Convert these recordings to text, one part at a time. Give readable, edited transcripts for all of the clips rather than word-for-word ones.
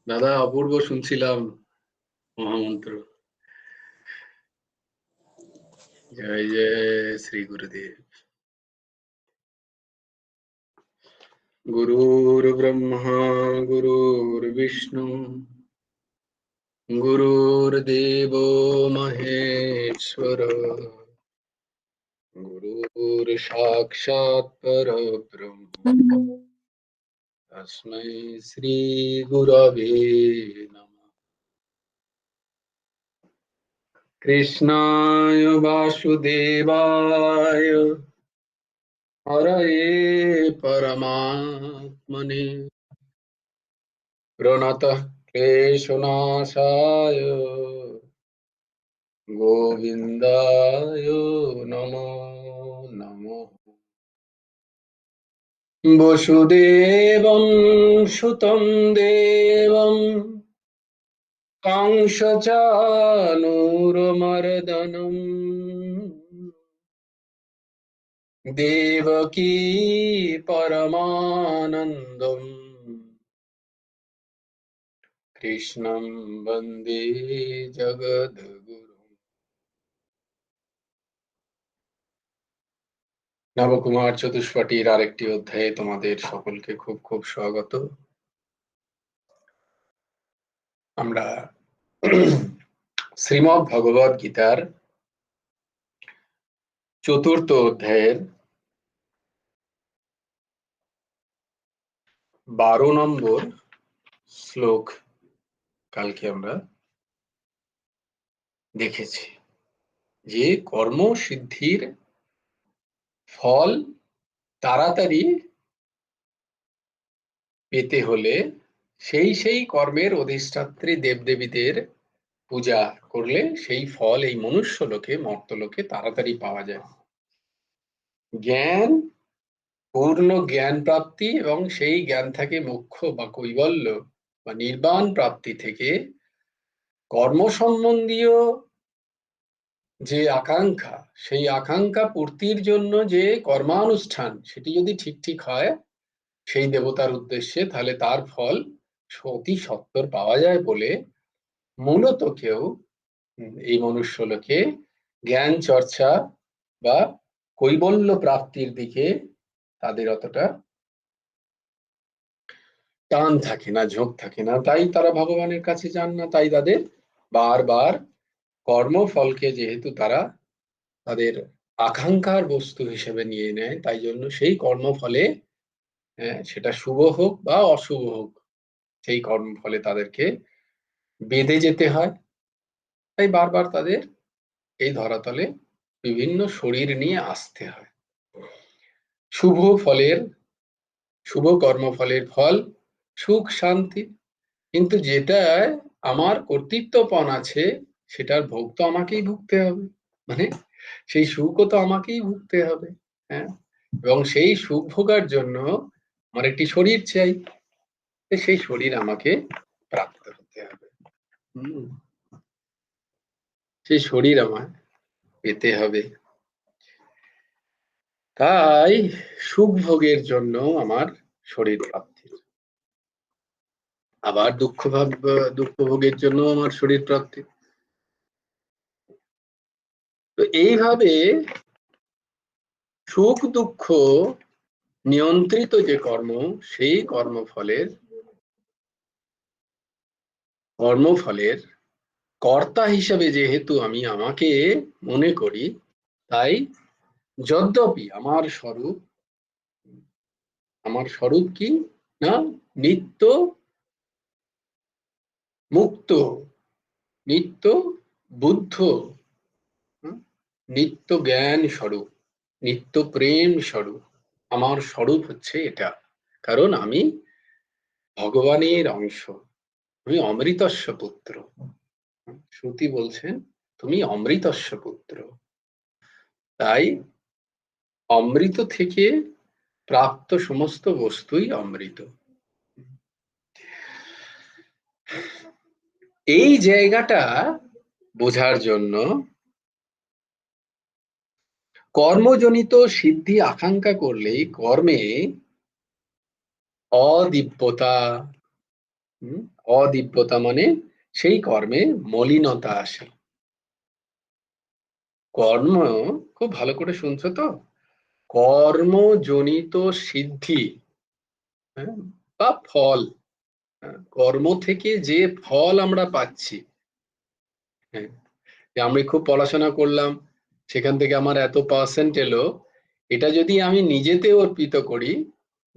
দাদা অপূর্ব শুনছিলাম মহামন্ত্র। জয় জয় শ্রী গুরুদেব। গুরুর ব্রহ্মা গুরুর্বিষ্ণু গুরুর্দেব মহেশ্বর গুরুর সাক্ষাৎ পরব্রহ্ম তস্मै শ্রী গুরবে নমঃ। কৃষ্ণায় বাসুদেবায় হরয়ে পরমাত্মনে প্রণতঃ ক্লেশনাশায় গোবিন্দায় নমো নমঃ। বসুদেবং সুतं দেবং কংসচাণূরমর্দনম দেবকী পরমানন্দম কৃষ্ণং বন্দে জগদ্গুরুম। নবকুমার চতুষ্পটির আরেকটি অধ্যায়ে তোমাদের সকলকে খুব খুব স্বাগত। আমরা শ্রীমদ্ ভগবদ গীতার চতুর্থ অধ্যায়ের 12 নম্বর শ্লোক কালকে আমরা দেখেছি যে কর্ম সিদ্ধির ফল তাড়াতাড়ি পেতে হলে সেই কর্মের অধিষ্ঠাত্রী দেবদেবীদের পূজা করলে সেই ফল এই মনুষ্য লোকে মর্তলোকে তাড়াতাড়ি পাওয়া যায়। জ্ঞান, পূর্ণ জ্ঞান প্রাপ্তি এবং সেই জ্ঞান থেকে মোক্ষ বা কৈবল্য বা নির্বাণ প্রাপ্তি থেকে কর্ম সম্বন্ধীয় যে আকাঙ্ক্ষা, সেই আকাঙ্ক্ষা পূর্তির জন্য যে কর্মানুষ্ঠান সেটি যদি ঠিক হয় সেই দেবতার উদ্দেশ্যে, তাহলে তার ফল অতি সত্বর পাওয়া যায় বলে মূলত কেউ এই মনুষ্য লোকে জ্ঞান চর্চা বা কৈবল্য প্রাপ্তির দিকে তাদের অতটা টান থাকে না, ঝোঁক থাকে না, তাই তারা ভগবানের কাছে যান না। তাই তাদের বারবার কর্মফলকে যেহেতু তারা তাদের আকাঙ্ক্ষার বস্তু হিসেবে নিয়ে নেয়, তাই জন্য সেই কর্মফলে সেটা শুভ হোক বা অশুভ হোক, সেই কর্মফলে তাদেরকে বেঁধে যেতে হয়। তাই বারবার তাদের এই ধরাতলে বিভিন্ন শরীর নিয়ে আসতে হয়। শুভ কর্মফলের ফল সুখ শান্তি, কিন্তু যেটা আমার কর্তৃত্বপণ আছে সেটার ভোগ তো আমাকেই ভুগতে হবে, মানে সেই সুখও তো আমাকেই ভুগতে হবে। হ্যাঁ, এবং সেই সুখ ভোগার জন্য আমার একটি শরীর চাই, সেই শরীর আমাকে প্রাপ্ত হতে হবে। সেই শরীর আমার পেতে হবে। তাই সুখ ভোগের জন্য আমার শরীর প্রাপ্তি, আবার দুঃখ ভোগের জন্য আমার শরীর প্রাপ্তি। তো এইভাবে সুখ দুঃখ নিয়ন্ত্রিত যে কর্ম, সেই কর্মফলের কর্তা হিসেবে যেহেতু আমি আমাকে মনে করি, তাই যদ্যপি আমার স্বরূপ কি না, নিত্য মুক্ত, নিত্য বুদ্ধ, নিত্য জ্ঞান স্বরূপ, নিত্য প্রেম স্বরূপ। আমার স্বরূপ হচ্ছে এটা, কারণ আমি ভগবানের অংশ, আমি অমৃতস্য পুত্র। শ্রুতি বলছেন তুমি অমৃতস্য পুত্র। তাই অমৃত থেকে প্রাপ্ত সমস্ত বস্তুই অমৃত। এই জায়গাটা বোঝার জন্য কর্মজনিত সিদ্ধি আকাঙ্ক্ষা করলেই কর্মে অদিব্যতা। অদিব্যতা মানে সেই কর্মে মলিনতা আসে। কর্ম, খুব ভালো করে শুনছো তো, কর্মজনিত সিদ্ধি, হ্যাঁ, বা ফল, কর্ম থেকে যে ফল আমরা পাচ্ছি, হ্যাঁ, যে আমি খুব পড়াশোনা করলাম, সেখান থেকে আমার এত পার্সেন্ট এলো, এটা যদি আমি নিজেতে অর্পিত করি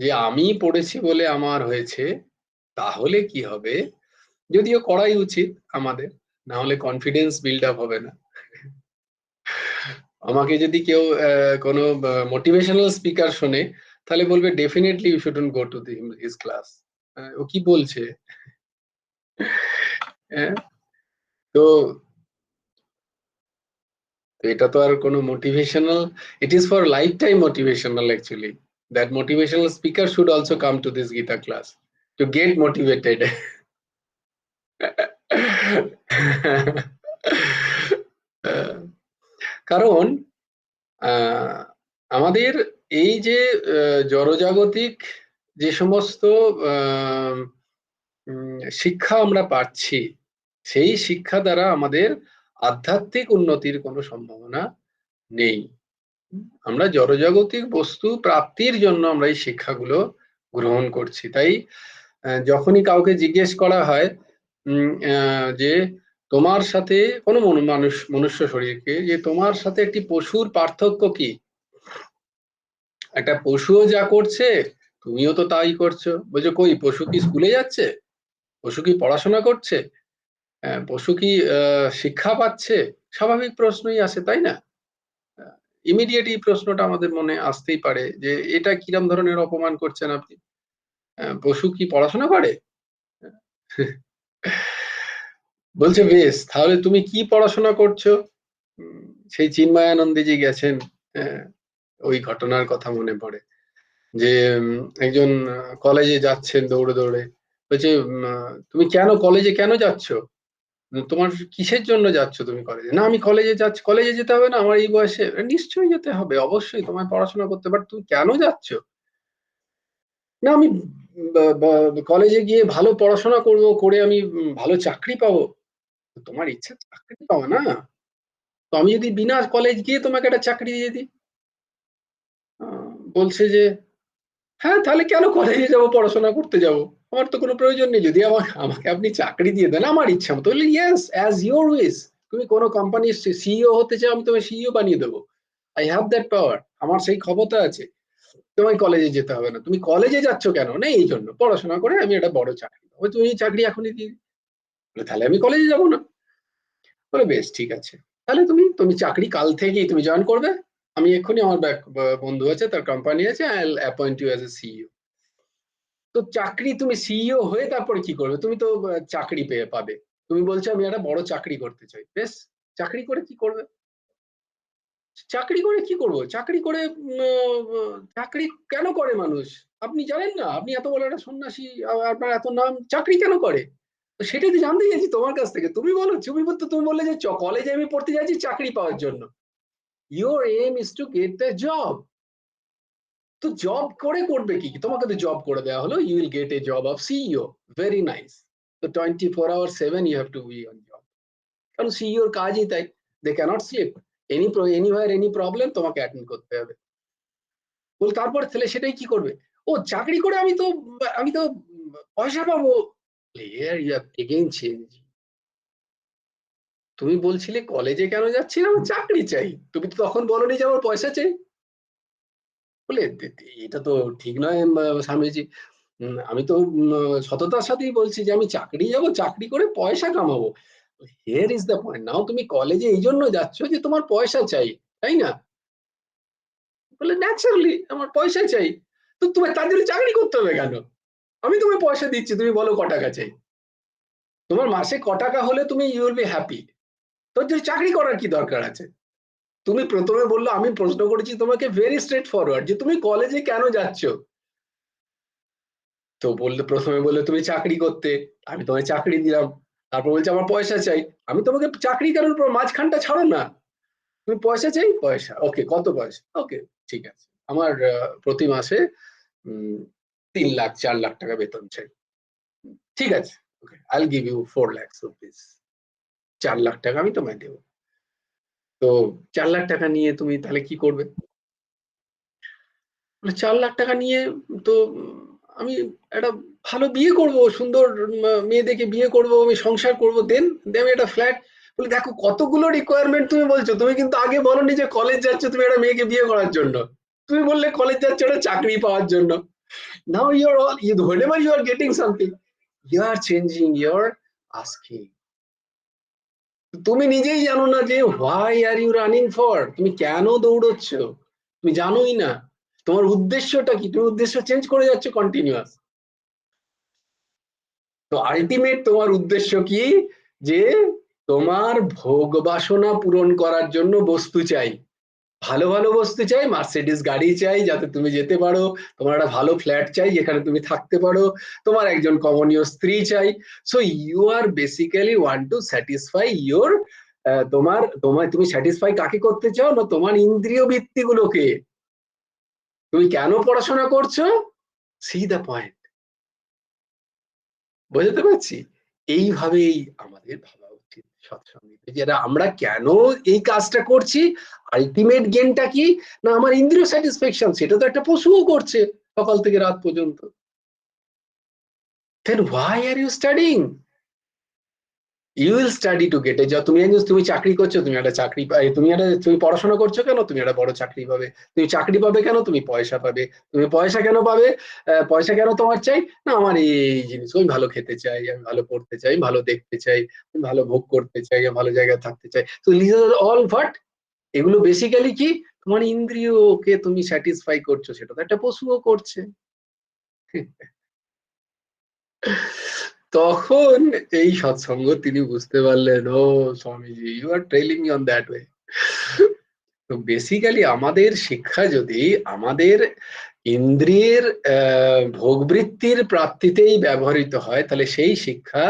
যে আমি পড়েছি বলে আমার হয়েছে, তাহলে কি হবে? যদিও করাই উচিত আমাদের, না হলে কনফিডেন্স বিল্ড আপ হবে না। আমাকে যদি কেউ কোনো মোটিভেশনাল স্পিকার শোনে, তাহলে বলবে definitely you shouldn't go to his class. ও কি বলছে? হ্যাঁ, তো এটা তো আর কোনো motivational, it is for life time motivational actually. That motivational speaker should also come to this Gita class to get motivated. কারণ আমাদের এই যে জড়জাগতিক যে সমস্ত শিক্ষা আমরা পাচ্ছি, সেই শিক্ষা দ্বারা আমাদের আধ্যাত্মিক উন্নতির কোনো সম্ভাবনা নেই। আমরা জড়জাগতিক বস্তু প্রাপ্তির জন্য আমরা এই শিক্ষাগুলো গ্রহণ করছি। তাই যখনই কাউকে জিজ্ঞেস করা হয় যে তোমার সাথে কোনো মনুষ্য শরীরকে, যে তোমার সাথে একটি পশুর পার্থক্য কি? একটা পশুও যা করছে তুমিও তো তাই করছো। বলছো কই, পশু কি স্কুলে যাচ্ছে? পশু কি পড়াশোনা করছে? পশু কি শিক্ষা পাচ্ছে? স্বাভাবিক প্রশ্নই আসে, তাই না? ইমিডিয়েট এই প্রশ্নটা আমাদের মনে আসতেই পারে যে এটা কিরম ধরনের অপমান করছেন আপনি। পশু কি পড়াশোনা করে? বলছে বেশ, তাহলে তুমি কি পড়াশোনা করছো? উম, সেই চিন্ময়ানন্দজি গেছেন, আহ, ওই ঘটনার কথা মনে পড়ে যে একজন কলেজে যাচ্ছেন দৌড়ে দৌড়ে, বলছে তুমি কেন কলেজে কেন যাচ্ছ? তোমার কিসের জন্য যাচ্ছ তুমি কলেজে? না আমি কলেজে যাচ্ছি। কলেজে যেতে হবে না আমার এই বয়সে? নিশ্চয়ই যেতে হবে, অবশ্যই তোমায় পড়াশোনা করতে, বাট তুমি কেন যাচ্ছ? না আমি কলেজে গিয়ে ভালো পড়াশোনা করব, করে আমি ভালো চাকরি পাবো। তোমার ইচ্ছা চাকরি পাওয়া না? তো আমি যদি বিনা কলেজ গিয়ে তোমাকে একটা চাকরি দিয়ে দিই? বলছে যে হ্যাঁ, তাহলে কেন কলেজে যাব, পড়াশোনা করতে যাব? আমার তো কোনো প্রয়োজন নেই। যদি আমাকে আপনি চাকরি দিয়ে দেন আমার ইচ্ছা মতো, বললি ইয়েস, অ্যাজ ইউর উইশ। তুমি কোনো কোম্পানির সিইও হতে চাও, আমি তোমায় সিইও বানিয়ে দেবো। আই হ্যাভ দ্যাট পাওয়ার, আমার সেই ক্ষমতা আছে। তোমায় কলেজে যেতে হবে না। তুমি কলেজে যাচ্ছ কেন? না এই জন্য, পড়াশোনা করে আমি একটা বড় চাকরি পাবো। তুমি এই চাকরি এখনই দিয়ে বলে, তাহলে আমি কলেজে যাবো না। বলে বেশ ঠিক আছে, তাহলে তুমি তুমি চাকরি কাল থেকেই তুমি জয়েন করবে। আমি এক্ষুনি, আমার বন্ধু আছে, তার কোম্পানি আছে, I will appoint you as a CEO. তো চাকরি, তুমি সিইও হয়ে তারপরে কি করবে? তুমি তো চাকরি পেয়ে পাবে। তুমি বলছো আমি একটা বড় চাকরি করতে চাই, বেশ, চাকরি করে কি করবে? চাকরি করে কি করব? চাকরি করে চাকরি কেন করে মানুষ? আপনি জানেন না? আপনি এত বড় একটা সন্ন্যাসী, আপনার এত নাম, চাকরি কেন করে? তো সেটাই তো জানতে চাইছি তোমার কাছ থেকে। তুমি বলো, তুমি বললে যে কলেজে আমি পড়তে যাচ্ছি চাকরি পাওয়ার জন্য। Your aim is to get the job. তো জব করে করবে কি? তোমাকে তো জব করে দেওয়া হলো, you will get a job of CEO. Very nice. তো 24/7 you have to be on job. কারণ সিইওর কাজই তাই। They cannot sleep. Anywhere any problem তোমাকে অ্যাটেন্ড করতে হবে। বল তারপর ছেলে সেটাই কি করবে? ও চাকরি করে আমি তো পয়সা পাবো। Here you have again change. তুমি বলছিলে কলেজে কেন যাচ্ছি না, আমার চাকরি চাই। তুমি তো তখন বলনি যে আমার পয়সা চাই। বলে এটা তো ঠিক নয় স্বামীজি। আমি তো সততার সাথেই বলছি যে আমি চাকরি যাব, চাকরি করে পয়সা কামাবো। হিয়ার ইজ দ্য পয়েন্ট, নাও তুমি কলেজে এই জন্য যাচ্ছ যে তোমার পয়সা চাই, তাই না? বলে ন্যাচারালি আমার পয়সা চাই। তো তোমার তার জন্য চাকরি করতে হবে কেন? আমি তোমায় পয়সা দিচ্ছি, তুমি বলো ক টাকা চাই। তোমার মাসে ক টাকা হলে তুমি ইউ উইল বি হ্যাপি। তোর জন্য চাকরি করার কি দরকার আছে? তুমি প্রথমে বললো, আমি প্রশ্ন করেছি তোমাকে ভেরি স্ট্রেট ফরওয়ার্ড, যে তুমি কলেজে কেন যাচ্ছ? তো বললে, প্রথমে বললে তুমি চাকরি করতে, আমি তোমায় চাকরি দিলাম। তারপর বলছে আমার পয়সা চাই। আমি তোমাকে চাকরি কেন, মাঝখানটা ছাড়ো না। তুমি পয়সা চাই, পয়সা ওকে, কত পয়সা? ওকে, ঠিক আছে। আমার প্রতি মাসে 3 লাখ 4 লাখ টাকা বেতন চাই, ঠিক আছে, okay, I'll give you 4 lakh rupees, 4 lakh টাকা আমি তোমায় দেবো। তো 4 লাখ টাকা নিয়ে তুমি তাহলে কি করবে? 4 লাখ টাকা নিয়ে তো আমি একটা ভালো বিয়ে করব, সুন্দর মেয়ে দেখে বিয়ে করব, আমি সংসার করব, দেন আমি একটা ফ্ল্যাট। বলে দেখো কতগুলো রিকোয়ারমেন্ট তুমি বলছো, তুমি কিন্তু আগে বলনি যে কলেজ যাচ্ছ তুমি একটা মেয়েকে বিয়ে করার জন্য, তুমি বললে কলেজ যাচ্ছ একটা চাকরি পাওয়ার জন্য। Now your all whenever you are getting something you are changing your asking. তুমি নিজেই জানো না যে why are you running for, তুমি কেন দৌড়চ্ছ, তুমি জানোই না তোমার উদ্দেশ্যটা কি, তুমি উদ্দেশ্য চেঞ্জ করে যাচ্ছ কন্টিনিউয়াস। তো আলটিমেট তোমার উদ্দেশ্য কি, যে তোমার ভোগ বাসনা পূরণ করার জন্য বস্তু চাই, ভালো ভালো বস্তু চাই, মার্সিডিজ গাড়ি চাই যাতে তুমি যেতে পারো, তোমার একটা ভালো ফ্ল্যাট চাই যেখানে তুমি থাকতে পারো, তোমার একজন কমনীয় স্ত্রী চাই। So you are basically want to satisfy your, তোমার তোমার তুমি স্যাটিসফাই কাকে করতে চাও না, তোমার ইন্দ্রিয় বৃত্তিগুলোকে। তুমি কেন পড়াশোনা করছো, সি দ্য পয়েন্ট, বুঝতে পারছি। এইভাবেই আমাদের ভাবা উচিত সৎসঙ্গে, যেটা আমরা কেন এই কাজটা করছি, আলটিমেট গেমটা কি না আমার ইন্দ্রিয় স্যাটিসফ্যাকশন, সেটা তো একটা পশুও করছে সকাল থেকে রাত পর্যন্ত। Then why are you studying, you will study to get a job. তুমি চাকরি করছো, তুমি একটা চাকরি তুমি পড়াশোনা করছো কেন, তুমি একটা বড় চাকরি পাবে। তুমি চাকরি পাবে কেন, তুমি পয়সা পাবে। তুমি পয়সা কেন পাবে, পয়সা কেন তোমার চাই না, আমার এই জিনিস, আমি ভালো খেতে চাই, আমি ভালো পড়তে চাই, আমি ভালো দেখতে চাই, আমি ভালো ভোগ করতে চাই, আমি ভালো জায়গায় থাকতে চাই। তো দিস আর অল হোয়াট, এগুলো বেসিক্যালি কি, তোমার ইন্দ্রিয়কে তুমি স্যাটিসফাই করছো, সেটা তো একটা পশুও করছে। তখন এই সৎসঙ্গ তিনি বুঝতে পারলেন, ও Swamiji you are trailing me on that way. তো বেসিক্যালি আমাদের শিক্ষা যদি আমাদের ইন্দ্রিয়ের ভোগবৃত্তির প্রাপ্তিতেই ব্যবহৃত হয়, তাহলে সেই শিক্ষা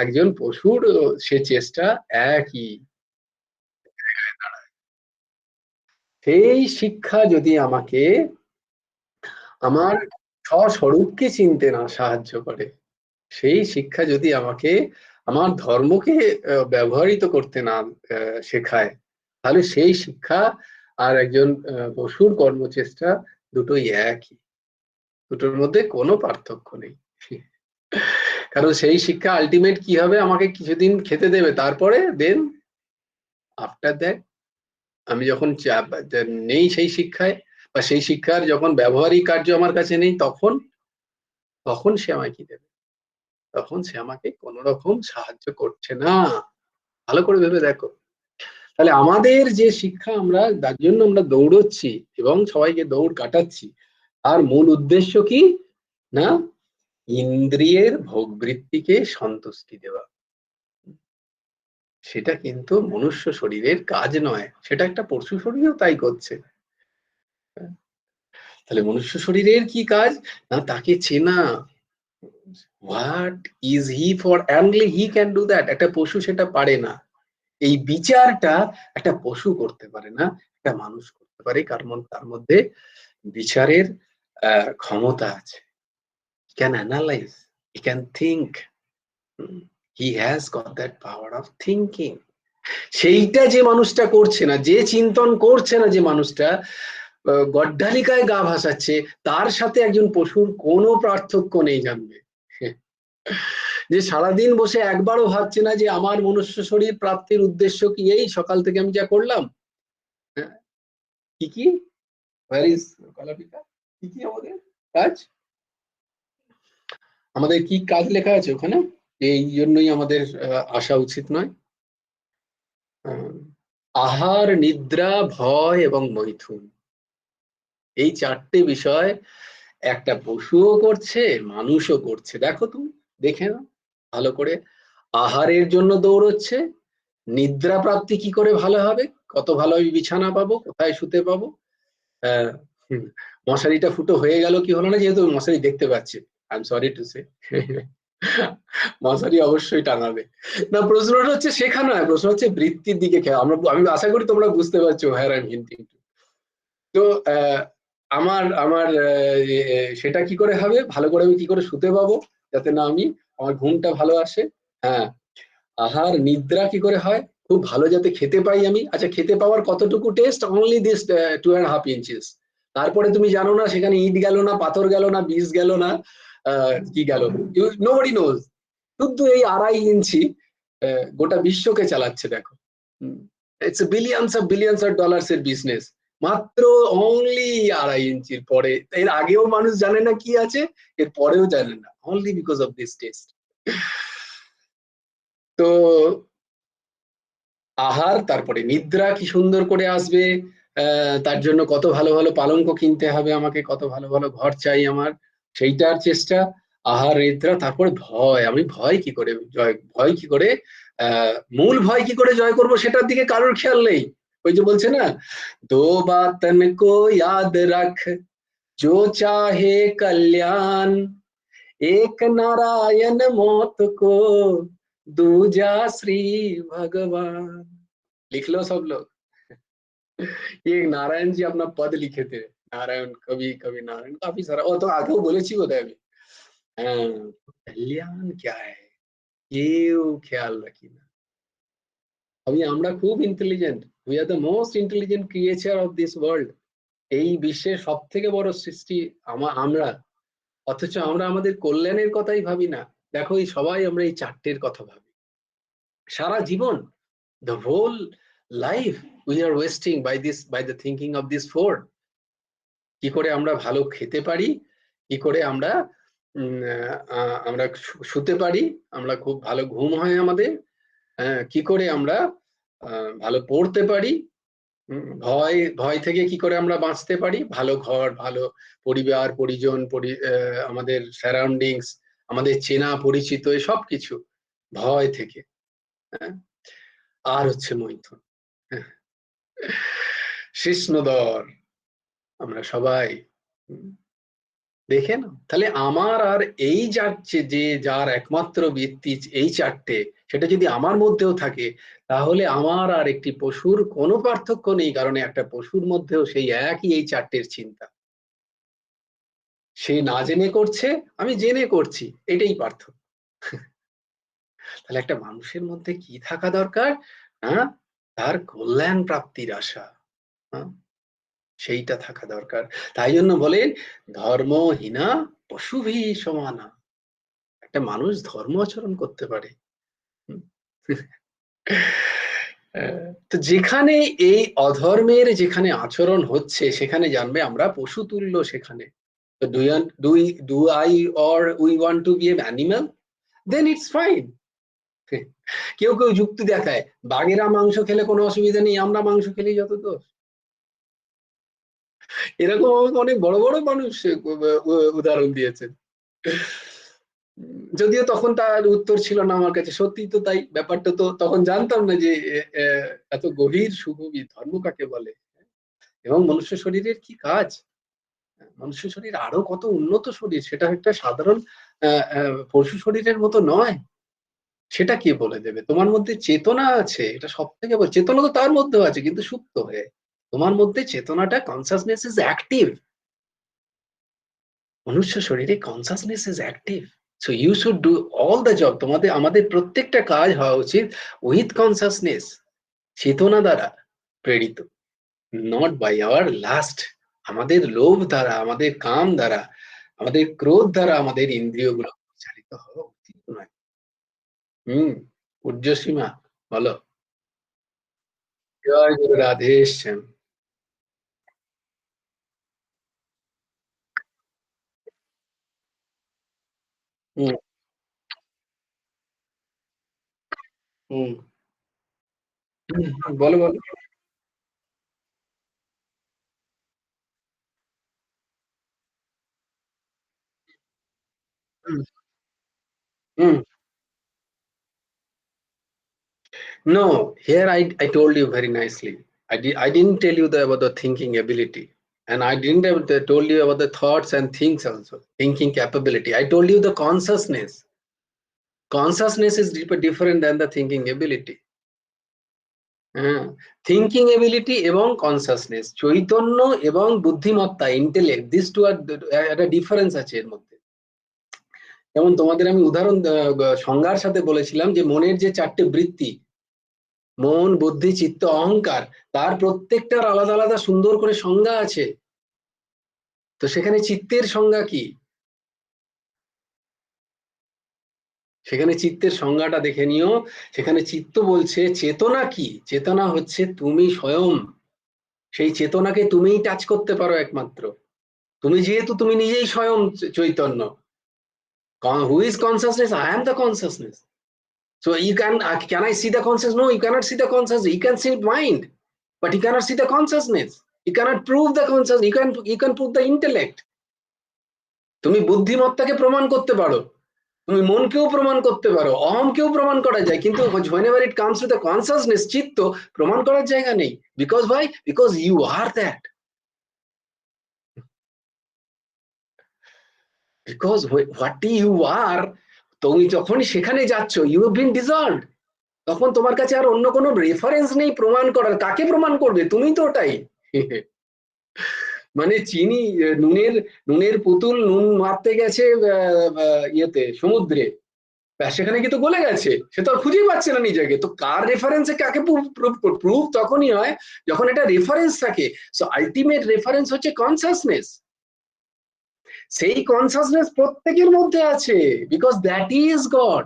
একজন পশুর সে চেষ্টা একই। সেই শিক্ষা যদি আমাকে আমার স্বস্বরূপকে চিনতে না সাহায্য করে, সেই শিক্ষা যদি আমাকে আমার ধর্মকে ব্যবহৃত করতে না শেখায়, তাহলে সেই শিক্ষা আর একজন পশুর কর্মচেষ্টা দুটোই একই, দুটোর মধ্যে কোনো পার্থক্য নেই। কারণ সেই শিক্ষা আলটিমেট কি হবে, আমাকে কিছুদিন খেতে দেবে, তারপরে দেন আফটার দ্যাট আমি যখন নেই সেই শিক্ষায়, বা সেই শিক্ষার যখন ব্যবহারিক কার্য আমার কাছে নেই, তখন তখন সে আমায় কি দেবে, তখন সে আমাকে কোন রকম সাহায্য করছে না। ভালো করে ভেবে দেখো, তাহলে আমাদের যে শিক্ষা আমরা যার জন্য আমরা দৌড়চ্ছি এবং সবাইকে দৌড় কাটাচ্ছি, আর মূল উদ্দেশ্য কি না, ইন্দ্রিয়ের ভোগবৃত্তিকে সন্তুষ্টি দেওয়া। সেটা কিন্তু মনুষ্য শরীরের কাজ নয়, সেটা একটা পশু শরীরও তাই করছে। তাহলে মনুষ্য শরীরের কি কাজ না, তাকে চেনা, what is he for, only he can do that. একটা পশু সেটা পারে না। এই বিচারটা একটা পশু করতে পারে না, একটা মানুষ করতে পারে, কারণ তার মধ্যে বিচারের ক্ষমতা আছে। He can analyze, he can think, he has got that power of thinking. সেইটা যে মানুষটা করছে না, যে চিন্তন করছে না, যে মানুষটা গড্ডালিকায় গা ভাসাচ্ছে, তার সাথে একজন পশুর কোনো পার্থক্য নেই, জানবে। যে সারাদিন বসে একবারও ভাবছে না যে আমার মনুষ্য শরীর প্রাপ্তির উদ্দেশ্য কি, এই সকাল থেকে আমি যা করলাম, হ্যাঁ, কি কি where is কলাপিতা, কি কি আমাদের কাজ, আমাদের কি কাজ লেখা আছে ওখানে, এই জন্যই আমাদের আসা উচিত নয়। আহার, নিদ্রা, ভয় এবং মৈথুন, এই চারটে বিষয় একটা পশুও করছে, মানুষও করছে। দেখো তুমি, দেখে না ভালো করে, আহারের জন্য দৌড়চ্ছে, নিদ্রা প্রাপ্তি কি করে ভালো হবে, কত ভালো আমি বিছানা পাবো, কোথায় শুতে পাবো, আহ মশারিটা ফুটো হয়ে গেল কি হলো না, যেহেতু মশারি দেখতে পাচ্ছি, I am sorry to say, মশারি অবশ্যই টাঙাবে না। প্রশ্নটা হচ্ছে শেখা নয়, প্রশ্ন হচ্ছে বৃত্তির দিকে খেয়াল। আমি আশা করি তোমরা বুঝতে পারছো হ্যাঁ আই এম হিন্টিং। তো আমার আমার সেটা কি করে হবে, ভালো করে আমি কি করে শুতে পাবো, যাতে না আমি আমার ঘুমটা ভালো আসে। হ্যাঁ, আহার নিদ্রা কি করে হয়, খুব ভালো যাতে খেতে পাই আমি। আচ্ছা, খেতে পাওয়ার কতটুকু টেস্ট, অনলি দিস 2.5 inches। তারপরে তুমি জানো না সেখানে ইট গেল না, পাথর গেল না, বীজ গেল না, কি গেল, নোবডি নোজ। শুধু এই 2.5 ইঞ্চি গোটা বিশ্বকে চালাচ্ছে, দেখো। ইটস বিলিয়নস অফ ডলার্স এর বিজনেস। মাত্র অনলি 2.5 ইঞ্চির পরে, এর আগেও মানুষ জানে না কি আছে, এর পরেও জানে না, only because of this test. তো আহার, তারপরে নিদ্রা কি সুন্দর করে আসবে, তার জন্য কত ভালো ভালো পালঙ্ক কিনতে হবে আমাকে, কত ভালো ভালো ঘর চাই আমার, সেইটার চেষ্টা। আহার নিদ্রা, তারপরে ভয়, আমি ভয় কি করে ভয় কি করে, মূল ভয় কি করে জয় করব সেটার দিকে কারোর খেয়াল নেই। ওই যে বলছে না, দো বাতন কো ইয়াদ রাখ, जो चाहे कल्याण, एक नारायण मौत को, दूजा श्री भगवान। लिख लो सब लोग, ये नारायण जी अपना पद लिखे थे। नारायण कवि, कवि नारायण, काफी सारा, ও তো আগেও বলেছি বোধহয় আমি। হ্যাঁ, কল্যাণ क्या है কেউ খেয়াল রাখি না। আমি, আমরা খুব intelligent, we are the most intelligent creature of this world. এই বিশ্বের সব থেকে বড় সৃষ্টি আমরা, অথচ আমরা আমাদের কল্যাণের কথাই ভাবি না। দেখো, এই সবাই আমরা এই চারটের কথা ভাবি সারা জীবন। the whole life we are wasting by the thinking of this four। কি করে আমরা ভালো খেতে পারি, কি করে আমরা আমরা শুতে পারি, আমরা খুব ভালো ঘুম হয় আমাদের, কি করে আমরা ভালো পড়তে পারি, ভয় ভয় থেকে কি করে আমরা বাঁচতে পারি, ভালো ঘর, ভালো পরিবার পরিজন, আমাদের সারাউন্ডিংস, আমাদের চেনা পরিচিত, সব কিছু ভয় থেকে। হ্যাঁ, আর হচ্ছে মৈথুন, হ্যাঁ, কৃষ্ণদর, আমরা সবাই। উম, দেখে না তাহলে, আমার আর এই যাচ্ছে যে যার একমাত্র বৃত্তি এই চারটে, সেটা যদি আমার মধ্যেও থাকে, তাহলে আমার আর একটি পশুর কোনো পার্থক্য নেই, কারণ একটা পশুর মধ্যেও সেই একই এই চারটের চিন্তা। সে না জেনে করছে, আমি জেনে করছি, এটাই পার্থক্য। তাহলে একটা মানুষের মধ্যে কি থাকা দরকার, হ্যাঁ, তার কল্যাণ প্রাপ্তির আশা, হ্যাঁ, সেইটা থাকা দরকার। তাই জন্য বলেন, ধর্মহীনা পশুভি সমানা। একটা মানুষ ধর্ম আচরণ করতে পারে। হুম। তো যেখানে এই অধর্মের যেখানে আচরণ হচ্ছে, সেখানে জানবে আমরা পশু তুল্য সেখানে। তো do I or we want to be a animal, then it's fine. কেউ কেউ যুক্তি দেখায়, বাঘেরা মাংস খেলে কোনো অসুবিধা নেই, আমরা মাংস খেলেই যত দোষ। এরকম আমাকে অনেক বড় বড় মানুষ উদাহরণ দিয়েছেন। যদিও তখন তার উত্তর ছিল না আমার কাছে, সত্যি তো তাই, ব্যাপারটা তো তখন জানতাম না যে এত গভীর সুগভীর ধর্ম কাকে বলে, এবং মনুষ্য শরীরের কি কাজ। মনুষ্য শরীর আরো কত উন্নত শরীর, সেটা একটা সাধারণ পশু শরীরের মতো নয়। সেটা কে বলে দেবে, তোমার মধ্যে চেতনা আছে, এটা সব থেকে বড়। চেতনা তো তার মধ্যেও আছে, কিন্তু সুপ্ত হয়ে। তোমার মধ্যে চেতনাটা, কনসাসনেস ইজ অ্যাক্টিভ। মনুষ্য শরীরে consciousness is active. So you should do all the job. তোমাদের, আমাদের প্রত্যেকটা কাজ হওয়া উচিত উইথ কনসাসনেস, চেতনা দ্বারা প্রেরিত, নট বাই আওয়ার লাস্ট। আমাদের লোভ দ্বারা, আমাদের কাম দ্বারা, আমাদের ক্রোধ দ্বারা আমাদের ইন্দ্রিয়গুলো পরিচালিত হওয়া উচিত নয়। হুম। উর্জসীমা, বলো। জয় গুরু রাধেশ্যাম। হুম। হুম। বলো বলো। হুম। হুম। No, here I told you very nicely. I didn't tell you about the thinking ability. And I didn't have told you about the thoughts and things also, thinking capability. I told you the consciousness. Consciousness is different than the thinking ability. হ্যাঁ, thinking ability এবং consciousness, Chaitanya এবং বুদ্ধিমত্তা, intellect, this two আর একটা difference আছে এর মধ্যে। যেমন তোমাদের আমি উদাহরণ সংজ্ঞার সাথে বলেছিলাম যে মনের যে চারটে বৃত্তি, মন, বুদ্ধি, চিত্ত, অহংকার, তার প্রত্যেকটার আলাদা আলাদা সুন্দর করে সংজ্ঞা আছে। তো সেখানে চিত্তের সংজ্ঞা কি? সেখানে চিত্তের সংজ্ঞাটা দেখে নিও। সেখানে চিত্ত বলছে চেতনা কি, চেতনা হচ্ছে তুমি স্বয়ং। সেই চেতনাকে তুমিই টাচ করতে পারো একমাত্র। তুমি যেহেতু তুমি নিজেই স্বয়ং Chaitanya. Who is consciousness? I am the consciousness. So you can I see the consciousness? No, you cannot see the consciousness. You can see mind, but you cannot see the consciousness. You cannot prove the consciousness. You can prove the intellect. তুমি বুদ্ধিমত্তাকে প্রমাণ করতে পারো, তুমি মনকেও প্রমাণ করতে পারো, অহমকেও প্রমাণ করা যায়, কিন্তু whenever it comes to the consciousness, চিত্ত, প্রমাণ করার জায়গা নেই। Because why? Because you are that. Because what you are, তুমি যখনই সেখানে যাচ্ছ, you have been dissolved. তখন তোমার কাছে আর অন্য কোনো রেফারেন্স নেই প্রমাণ করার। কাকে প্রমাণ করবে? তুমি তো ওটাই। মানে চিনি, নুনের নুনের পুতুল নুন মারতে গেছে ইয়েতে, সমুদ্রে, সেখানে কিন্তু গলে গেছে, সে তো আর খুঁজেই পাচ্ছে না নিজেকে। তো কার রেফারেন্সে কাকে প্রুফ তখনই হয় যখন এটা রেফারেন্স থাকে। সো আলটিমেট রেফারেন্স হচ্ছে কনসাসনেস। সেই কনসাসনেস প্রত্যেকের মধ্যে আছে, বিকজ দ্যাট ইজ গড।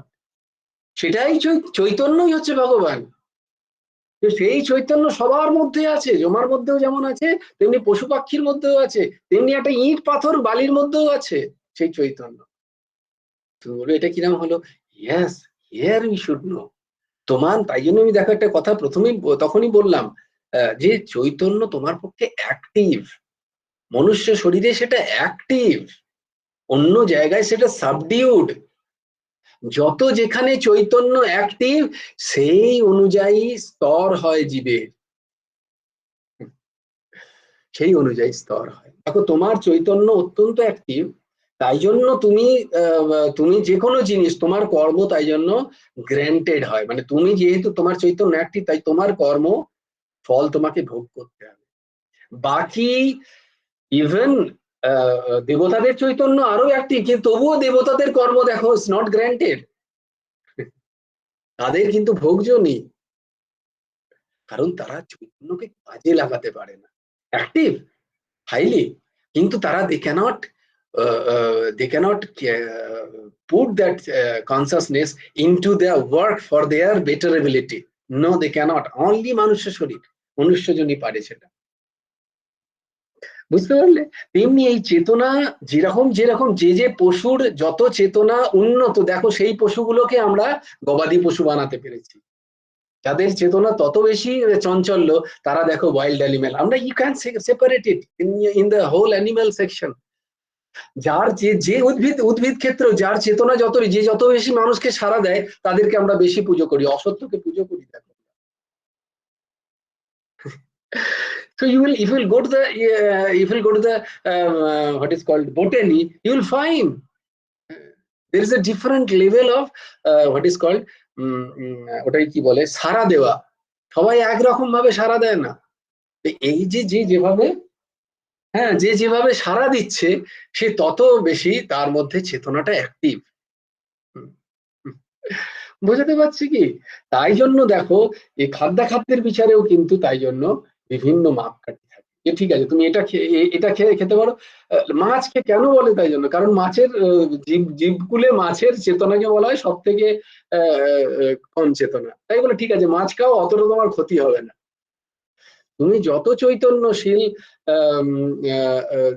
সেটাই চৈতন্যই হচ্ছে ভগবান। তো সেই চৈতন্য সবার মধ্যে আছে, জমার মধ্যেও যেমন আছে, তেমনি পশু পাখির মধ্যেও আছে, তেমনি একটা ইট পাথর বালির মধ্যেও আছে সেই চৈতন্য। তো এটা কিরম হলো? Yes, here we should know. তোমার তাই জন্য আমি দেখো একটা কথা প্রথমেই তখনই বললাম, যে চৈতন্য তোমার পক্ষে অ্যাক্টিভ। মনুষ্য শরীরে সেটা অ্যাক্টিভ, অন্য জায়গায় সেটা সাবডিউড। যত যেখানে চৈতন্য অ্যাক্টিভ, সেই অনুযায়ী স্তর হয় জীবের, সেই অনুযায়ী স্তর হয়। দেখো তোমার চৈতন্য অত্যন্ত অ্যাক্টিভ, তাই জন্য তুমি যে কোনো জিনিস, তোমার কর্ম তাই জন্য গ্র্যান্টেড হয়। মানে তুমি যেহেতু তোমার চৈতন্য অ্যাক্টিভ, তাই তোমার কর্ম ফল তোমাকে ভোগ করতে হবে। বাকি ইভেন দেবতাদের চৈতন্য আরো অ্যাক্টিভ, কিন্তু তবুও দেবতাদের কর্ম দেখো ইটস নট গ্র্যান্টেড, তাদের কিন্তু ভোগ্য নেই, কারণ তারা চৈতন্যকে কাজে লাগাতে পারে না। অ্যাক্টিভ হাইলি, কিন্তু তারা they cannot put that consciousness into their work for their betterability. No, they cannot. Only মানুষ্য শরীর, মনুষ্যজনই পারে সেটা। বুঝতে পারলে? তেমনি এই চেতনা, যেরকম যেরকম যে পশুর যত চেতনা উন্নত, দেখো সেই পশুগুলোকে আমরা গবাদি পশু বানাতে পেরেছি। যাদের চেতনা তত বেশি চঞ্চল্য, তারা দেখো ওয়াইল্ড অ্যানিমেল। আমরা you can separate it in the whole animal section. যার যে যে উদ্ভিদ উদ্ভিদ ক্ষেত্র, যার চেতনা যত বেশি মানুষকে সাড়া দেয়, তাদেরকে আমরা বেশি পুজো করি, অসত্যকে পুজো করি। দেখো, so you will if you will go to the if you will go to the what is called botany, you will find there is a different level of what is called ওটাই কি বলে, সাড়া দেওয়া। সবাই একরকম ভাবে সাড়া দেয় না। এই যে যে যেভাবে, হ্যাঁ, যে যেভাবে সাড়া দিচ্ছে, সে তত বেশি তার মধ্যে চেতনাটা অ্যাক্টিভ। বোঝাতে পারছি কি? তাই জন্য দেখো, এই খাদ্যাখাদ্যের বিচারেও কিন্তু তাই জন্য বিভিন্ন মাপকাঠি থাকে। যে ঠিক আছে তুমি এটা খেয়ে খেতে পারো। মাছকে কেন বলে তাই জন্য, কারণ মাছের জীবকুলে মাছের চেতনাকে বলা হয় সব থেকে কম চেতনা, তাই বলে ঠিক আছে মাছ খাও, অতটা তোমার ক্ষতি হবে না। তুমি যত চৈতন্যশীল আম, আহ, আহ,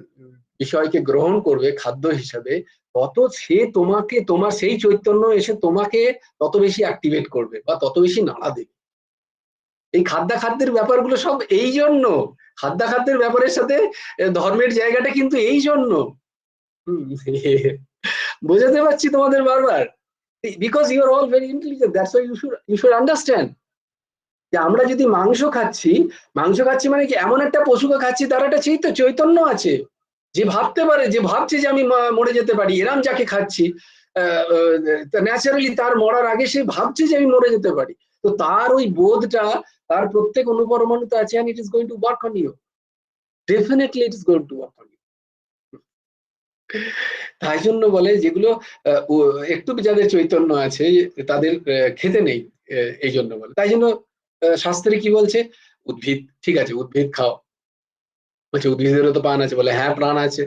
বিষয়কে গ্রহণ করবে খাদ্য হিসাবে, তত সে তোমাকে, তোমার সেই চৈতন্য এসে তোমাকে তত বেশি অ্যাক্টিভেট করবে বা তত বেশি নাড়া দেবে। এই খাদ্যের ব্যাপারগুলো সব এই জন্য, খাদ্যের ব্যাপারের সাথে ধর্মের জায়গাটা কিন্তু এই জন্য। বোঝাতে পারছি তোমাদের বারবার? Because you are all very intelligent, that's why you should understand যে আমরা যদি মাংস খাচ্ছি মানে কি, এমন একটা পশুকে খাচ্ছি তার একটা চৈতন্য আছে, যে ভাবতে পারে, যে ভাবছে যে আমি মরে যেতে পারি। এরাম যাকে খাচ্ছি ন্যাচারালি তার মরার আগে সে ভাবছে যে আমি মরে যেতে পারি। তো তার ওই বোধটা তার প্রত্যেক অনুপরমাণুতে আছে, and it is going to work on you. Definitely it is going to work on you. তাই জন্য বলে যেগুলো একটু যাদের চৈতন্য আছে তাদের খেতে নেই, এই জন্য বলে। তাই জন্য শাস্ত্রে কি বলছে, উদ্ভিদ, ঠিক আছে উদ্ভিদ খাও, বলছে উদ্ভিদেরও তো প্রাণ আছে, বলে হ্যাঁ প্রাণ আছে।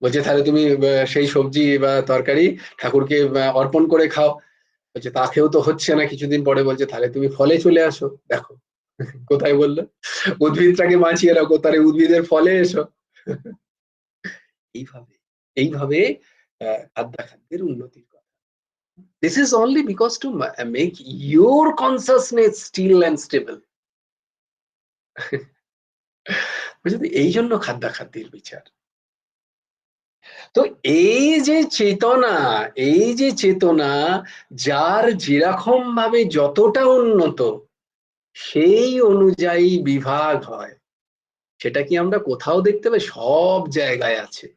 বলছে তাহলে তুমি সেই সবজি বা তরকারি ঠাকুরকে অর্পণ করে খাও, বলছে তা খেয়েও তো হচ্ছে না, কিছুদিন পরে বলছে তাহলে তুমি ফলে চলে আসো। দেখো কোথায় বললো, উদ্ভিদটাকে বাঁচিয়ে রাখো, তাহলে উদ্ভিদের ফলে এসো। এইভাবে এইভাবে খাদ্যাখাদ্যের উন্নতির কথা। This is only because to make your consciousness still and stable. বুঝলি, এই জন্য খাদ্যাখাদ্যের বিচার। তো এই যে চেতনা, এই যে চেতনা যার যেরকম ভাবে যতটা উন্নত সেই অনুযায়ী বিভাগ হয়, সেটা কি আমরা কোথাও দেখতে পাই? সব জায়গায় আছে।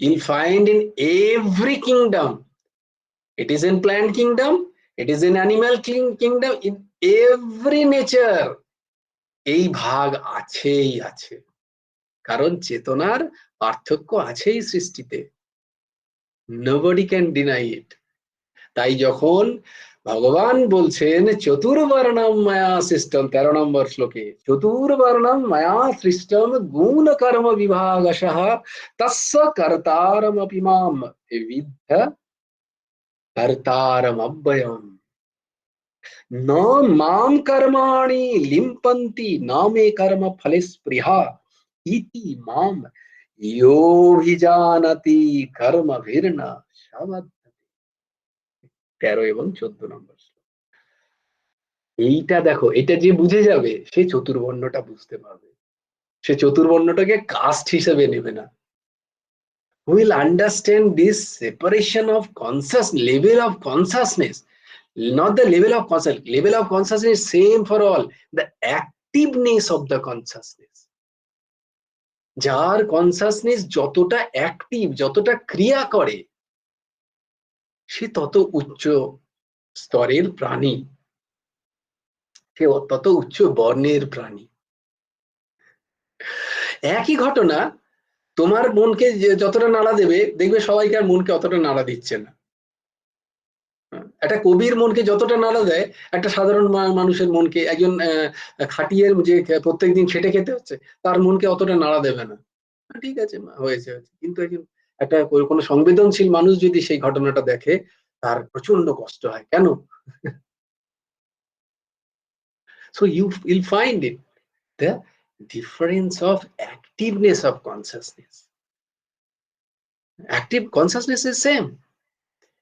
You'll find in every kingdom. It is in plant kingdom, it is in animal kingdom, in every nature এই ভাগ আছেই আছে, কারণ চেতনার পার্থক্য আছেই সৃষ্টিতে। Nobody can deny it. তাই যখন ভগবান বলছেন চতুর্বর্ণম মায়া সৃষ্টম, 13 নম্বর শ্লোকে, চতুর্বর্ণম মায়া সৃষ্টম গুণ কর্ম বিভাগশঃ তস্য কর্তারমপি মাম বিদ্ধ কর্তারমব্যয়ম ন মাম কর্মাণি লিম্পন্তি ন মে কর্ম ফলে স্পৃহা ইতি মাম ইয়োভিজানতি কর্মভির্ন সবদ্ধতে। 13 এবং 14 নম্বর। এইটা দেখো, এটা যে বুঝে যাবে সে চতুর্বর্ণটা বুঝতে পারবে, সে চতুর্বর্ণটাকে কাস্ট হিসেবে নেবে না। will understand this separation of conscious level of consciousness, not the level of consciousness. Level of consciousness is same for all. The activeness of the consciousness. যার কনসাসনেস যতটা অ্যাক্টিভ, যতটা ক্রিয়া করে, সে তত উচ্চ স্তরের প্রাণী, সে তত উচ্চ বর্ণের প্রাণী। একই ঘটনা, তোমার মনকে যতটা নাড়া দেবে, দেখবে সবাইকার মনকে অতটা নাড়া দিচ্ছে না। একটা কবির মনকে যতটা নাড়া দেয় একটা সাধারণ মানুষের মনকে, একজন খাটিয়ে যে প্রত্যেকদিন খেটে খেতে হচ্ছে তার মনকে অতটা নাড়া দেবে না। ঠিক আছে হয়েছে, কিন্তু একজন একটা কোনো সংবেদনশীল মানুষ যদি সেই ঘটনাটা দেখে তার প্রচন্ড কষ্ট হয়। কেন? So you will find it, the difference of activeness of consciousness. Active consciousness is same.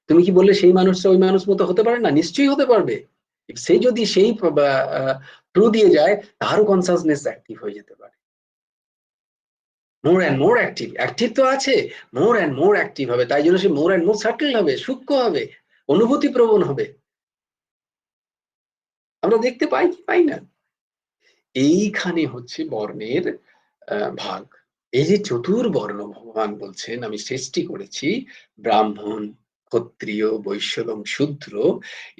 তুমি কি বললে সেই মানুষটা ওই মানুষ মতো হতে পারে না? নিশ্চয়ই হতে পারবে। সে যদি সেই থ্রু দিয়ে যায় তারও কনসাসনেস অ্যাক্টিভ হয়ে যেতে পারে। More and more active, active তো আছে, মোর অ্যান্ড মোর অ্যাক্টিভ হবে। তাই জন্য সে মোর অ্যান্ড মোর সার্টেল হবে, সূক্ষ্ম হবে, অনুভূতি প্রবণ হবে। আমরা দেখতে পাই কি পাই না? এইখানে হচ্ছে বর্ণের ভাগ। এই যে চতুর্বর্ণ ভগবান বলছেন আমি সৃষ্টি করেছি, ব্রাহ্মণ, ক্ষত্রিয়, বৈশ্য এবং শূদ্র,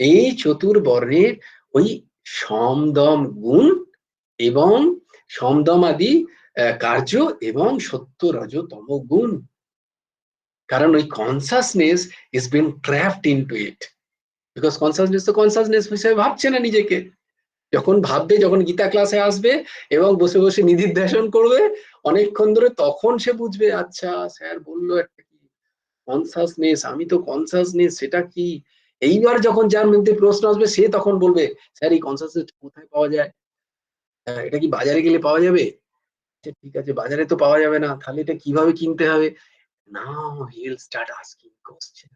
এই চতুর্বর্ণের ওই সমদম গুণ এবং সমদম আদি কার্য এবং সত্য রজ তম গুণ। কারণ ওই consciousness is bin trapped into it, because consciousness তো কনসাসনেস হিসেবে ভাবছে না নিজেকে। যখন ভাববে, যখন গীতা ক্লাসে আসবে এবং বসে বসে নিধিধ্যাসন করবে অনেকক্ষণ ধরে, তখন সে বুঝবে আচ্ছা স্যার বললো একটা কি কনসাসনেস, আমি তো কনসাসনেস, সেটা কি? এইবার যখন যার মধ্যে প্রশ্ন আসবে সে তখন বলবে স্যার এই কনসাসনেস কোথায় পাওয়া যায়, এটা কি বাজারে গেলে পাওয়া যাবে? ঠিক আছে, বাজারে তো পাওয়া যাবে না, তাহলে এটা কিভাবে কিনতে হবে? Now he will start asking question.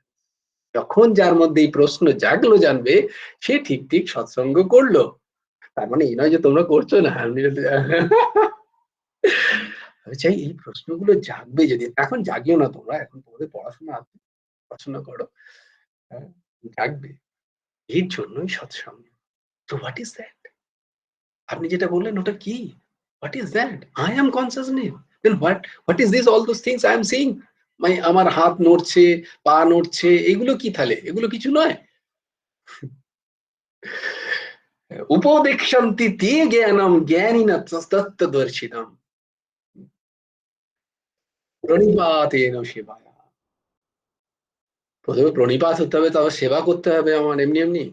যখন যার মধ্যে এই প্রশ্ন জাগলো জানবে সে ঠিক ঠিক সৎসঙ্গ করলো। তার মানে এই নয় যে তোমরা করছো না। আমি চাই এই প্রশ্নগুলো জাগবে, যদি এখন জাগিও না তোমরা, এখন তোমাদের পড়াশোনা আছে, পড়াশোনা করো, জাগবে। এর জন্যই সৎসঙ্গ। তো হোয়াট ইজ দ্যাট? আপনি যেটা বললেন ওটা কি? What is that? I am consciousness. Then what is this all those things I am seeing? আমার হাত নড়ছে, পা নড়ছে, এগুলো কি তাহলে? এগুলো কিছু নয়? উপদেক্ষন্তি তে জ্ঞানম জ্ঞানিনা তত্ত্বদর্শিনম প্রণিপাতেন সেবায়া। প্রথমে প্রণিপাত হতে হবে, তারপর সেবা করতে হবে আমার, এমনি এমনি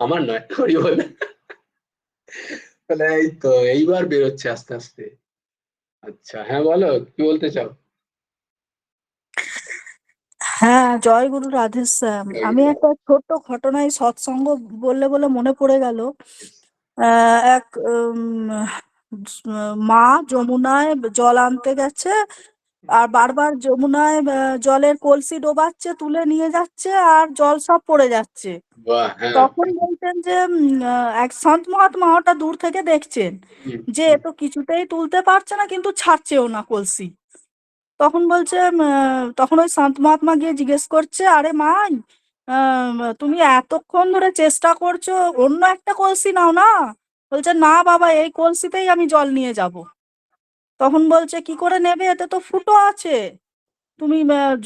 আমার নয়, হরি বল। তাহলে এই তো এইবার বেরোচ্ছে আস্তে আস্তে। আচ্ছা, হ্যাঁ বলো, কি বলতে চাও? হ্যাঁ, জয় গুরু রাধেশ্যাম। আমি একটা ছোট্ট ঘটনায় সৎসঙ্গ বললে বলে মনে পড়ে গেল। এক মা যমুনায় জল আনতে গেছে, আর বারবার যমুনায় জলের কলসি ডোবাচ্ছে, তুলে নিয়ে যাচ্ছে, আর জল সব পড়ে যাচ্ছে। বাহ, হ্যাঁ। তখন বলছেন যে এক সন্ত মহাত্মা ওটা দূর থেকে দেখছেন হুম, যে এ তো কিছুতেই তুলতে পারছে না, কিন্তু ছাড়ছেও না কলসি। তখন বলছে তখন ওই সন্ত মহাত্মা গিয়ে জিজ্ঞেস করছে, আরে মাই, তুমি এতক্ষণ ধরে চেষ্টা করছো, অন্য একটা কলসি নাও না। বলছে, না বাবা, এই কলসিতেই আমি জল নিয়ে যাব। তখন বলছে, কি করে নেবে, এতে তো ফুটো আছে। তুমি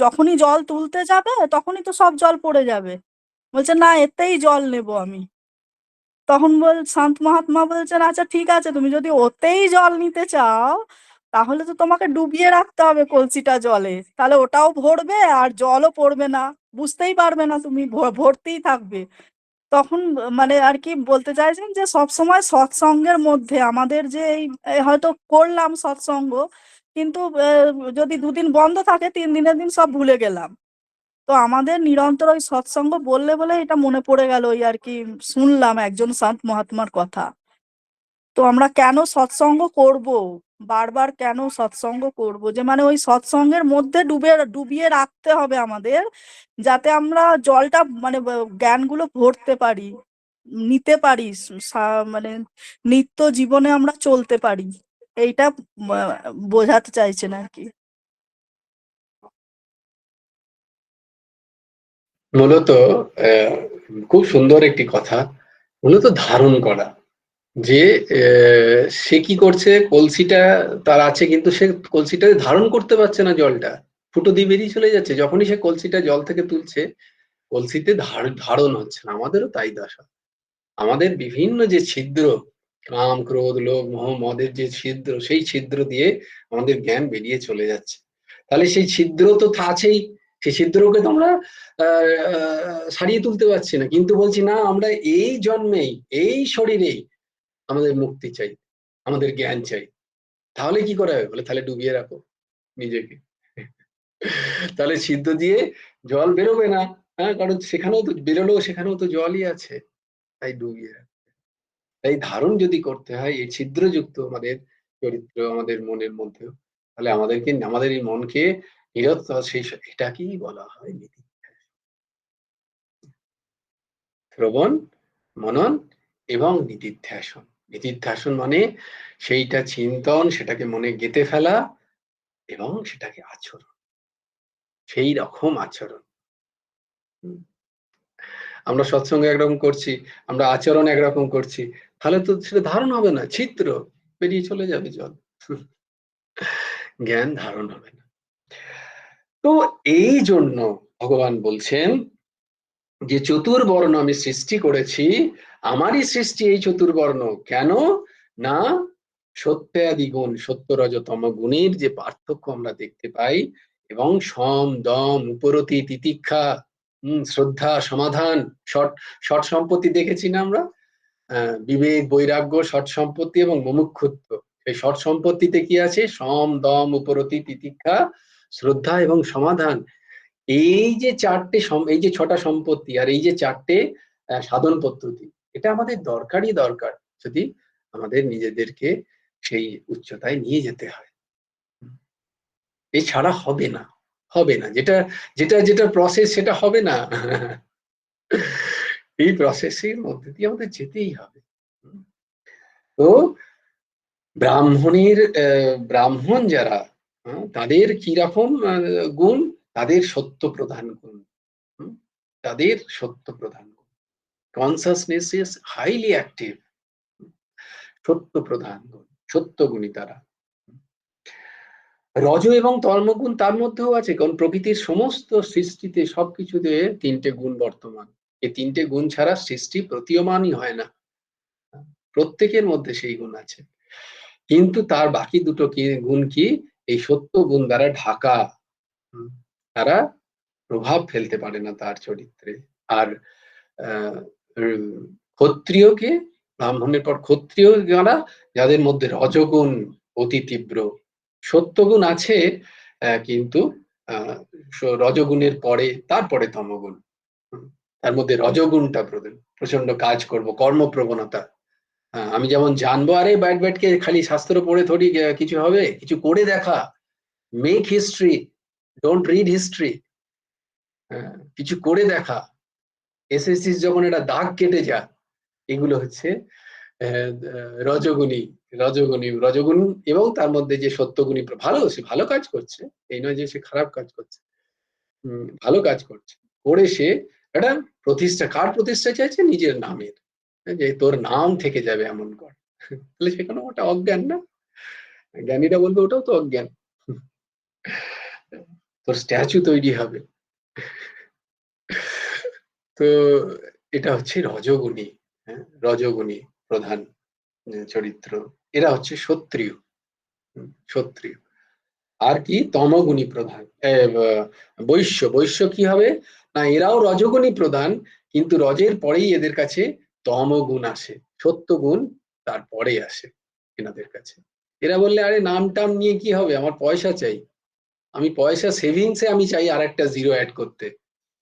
যখনই জল তুলতে যাবে তখনই তো সব জল পড়ে যাবে। বলছে, না, এতেই জল নেব আমি। তখন সন্ত মহাত্মা বলছেন, আচ্ছা ঠিক আছে, তুমি যদি ওতেই জল নিতে চাও, তাহলে তো তোমাকে ডুবিয়ে রাখতে হবে কলসিটা জলে, তাহলে ওটাও ভরবে আর জলও পড়বে না, বুঝতেই পারবে না তুমি, ভর্তিই থাকবে। তখন মানে আর কি বলতে চাইছেন যে সব সময় সৎসঙ্গের মধ্যে আমাদের যে এই হয়তো করলাম সৎসঙ্গ, কিন্তু যদি দুদিন বন্ধ থাকে, 3 দিনের দিন সব ভুলে গেলাম। তো আমাদের নিরন্তর ওই সৎসঙ্গ বললে বলে এটা মনে পড়ে গেল, ওই আর কি শুনলাম একজন সন্ত মহাত্মার কথা। তো আমরা কেন সৎসঙ্গ করব, বারবার কেন সৎসঙ্গ করব, যে মানে ওই সৎসঙ্গের মধ্যে ডুবিয়ে রাখতে হবে আমাদের, যাতে আমরা জলটা মানে জ্ঞানগুলো ভরতে পারি, নিতে পারি, মানে নিত্য জীবনে আমরা চলতে পারি। এইটা আহ, বোঝাতে চাইছেন আর কি। মূলত আহ, খুব সুন্দর একটি কথা। মূলত ধারণ করা, যে সে কি করছে, কলসিটা তার আছে, কিন্তু সে কলসিটা ধারণ করতে পারছে না, জলটা ফুটো দিয়ে বেরিয়ে চলে যাচ্ছে। যখনই সে কলসিটা জল থেকে তুলছে, কলসিতে ধারণ হচ্ছে না। আমাদেরও তাই দশা। আমাদের বিভিন্ন যে ছিদ্র, কাম ক্রোধ লোভ মোহ মদের যে ছিদ্র, সেই ছিদ্র দিয়ে আমাদের জ্ঞান বেরিয়ে চলে যাচ্ছে। তাহলে সেই ছিদ্র তো আছেই, সেই ছিদ্রকে তো আমরা সারিয়ে তুলতে পারছি না, কিন্তু বলছি না, আমরা এই জন্মেই এই শরীরেই আমাদের মুক্তি চাই, আমাদের জ্ঞান চাই। তাহলে কি করা হবে বলে, তাহলে ডুবিয়ে রাখো নিজেকে। তাহলে ছিদ্র দিয়ে জল বেরোবে না। হ্যাঁ, কারণ সেখানেও তো বেরোলেও সেখানেও তো জলই আছে, তাই ডুবিয়ে রাখো। তাই ধারণ যদি করতে হয় এই ছিদ্রযুক্ত আমাদের চরিত্র আমাদের মনের মধ্যেও, তাহলে আমাদেরকে, আমাদের এই মনকে নিরন্তর সেই, এটাকেই বলা হয় নীতি। শ্রবণ, মনন এবং নিদিধ্যাসন। নিদিধ্যাসন মানে সেইটা চিন্তন, সেটাকে মনে গেঁথে ফেলা এবং সেটাকে আচরণ, সেই রকম আচরণ। হুম। আমরা সৎসঙ্গে একরকম করছি, আমরা আচরণ একরকম করছি, তাহলে তো সেটা ধারণ হবে না, ছিদ্র বেরিয়ে চলে যাবে জল। জ্ঞান ধারণ হবে না। তো এই জন্য ভগবান বলছেন যে চতুর্বর্ণ আমি সৃষ্টি করেছি, আমারই সৃষ্টি এই চতুর্বর্ণ। কেন না, সত্যাদি গুণ, সত্য রজ তম গুণের যে পার্থক্য আমরা দেখতে পাই, এবং সম দম উপরতি তিতিক্ষা, শ্রদ্ধা সমাধান, ষট ষট সম্পত্তি দেখেছি না আমরা, বিবেক বৈরাগ্য ষট সম্পত্তি এবং মুমুক্ষুত্ব। এই ষট সম্পত্তিতে কি আছে, সম দম উপরতি তিতিক্ষা শ্রদ্ধা এবং সমাধান। এই যে চারটে এই যে ছটা সম্পত্তি আর এই যে চারটে সাধন পদ্ধতি, এটা আমাদের দরকারই দরকার, যদি আমাদের নিজেদেরকে সেই উচ্চতায় নিয়ে যেতে হয়। এছাড়া হবে না, হবে না, যেটা যেটা যেটা প্রসেস সেটা হবে না। এই প্রসেসের মধ্যে দিয়ে আমাদের যেতেই হবে। তো ব্রাহ্মণের ব্রাহ্মণ যারা, তাদের কিরকম গুণ, তাদের সত্য প্রধান গুণ। হুম, তাদের সত্য প্রধান গুণ, কনসাসনেস ইজ হাইলি অ্যাক্টিভ, সত্য প্রধান গুণ, সত্য গুণী তারা। রজ এবং তর্মগুণ তার মধ্যেও আছে, কারণ প্রকৃতির সমস্ত সৃষ্টিতে সবকিছুতে তিনটে গুণ বর্তমান। এই তিনটে গুণ ছাড়া সৃষ্টি প্রতীয়মানই হয় না। প্রত্যেকের মধ্যে সেই গুণ আছে, কিন্তু তার বাকি দুটো গুণ কি, এই সত্য গুণ দ্বারা ঢাকা। তারা প্রভাব ফেলতে পারে না তার চরিত্রে। আর ক্ষত্রিয়কে, ব্রাহ্মণের পর ক্ষত্রিয় যারা, যাদের মধ্যে রজগুণ অতি তীব্র, সত্যগুণ আছে কিন্তু রজগুণের পরে, তারপরে তমগুণ, তার মধ্যে রজগুণটা প্রচন্ড কাজ করব, কর্মপ্রবণতা। আমি যেমন জানবো, আরে ব্যাট ব্যাটকে খালি শাস্ত্র পড়ে থোড়ি কিছু হবে, কিছু করে দেখা, make history, don't read history, কিছু করে দেখা, এসএসসি যখন এটা দাগ কেটে যা, এগুলো হচ্ছে রজগুণী, রজগুণ। এবং তার মধ্যে যে সত্যগুণী, ভালো, সে ভালো কাজ করছে, এই নয় যে সে খারাপ কাজ করছে, ভালো কাজ করছে, করে সে একটা প্রতিষ্ঠা, কার প্রতিষ্ঠা চাইছে, নিজের নামের, যে তোর নাম থেকে যাবে এমন কর। তাহলে সেখানে ওটা অজ্ঞান না? জ্ঞানীরা বলবে ওটাও তো অজ্ঞান। তোর স্ট্যাচু তৈরি হবে। তো এটা হচ্ছে রজগুণী, রজগুণী প্রধান চরিত্র, এরা হচ্ছে ক্ষত্রিয়, ক্ষত্রিয়। আর কি তমগুণী প্রধান, বৈশ্য, বৈশ্য কি হবে না, এরাও রজগুণী প্রধান, কিন্তু রজের পরেই এদের কাছে তমগুণ আসে, সত্যগুণ তারপরে আসে এনাদের কাছে। এরা বললে, আরে নাম টাম নিয়ে কি হবে, আমার পয়সা চাই, আমি পয়সা সেভিংসে আমি চাই আর একটা জিরো অ্যাড করতে,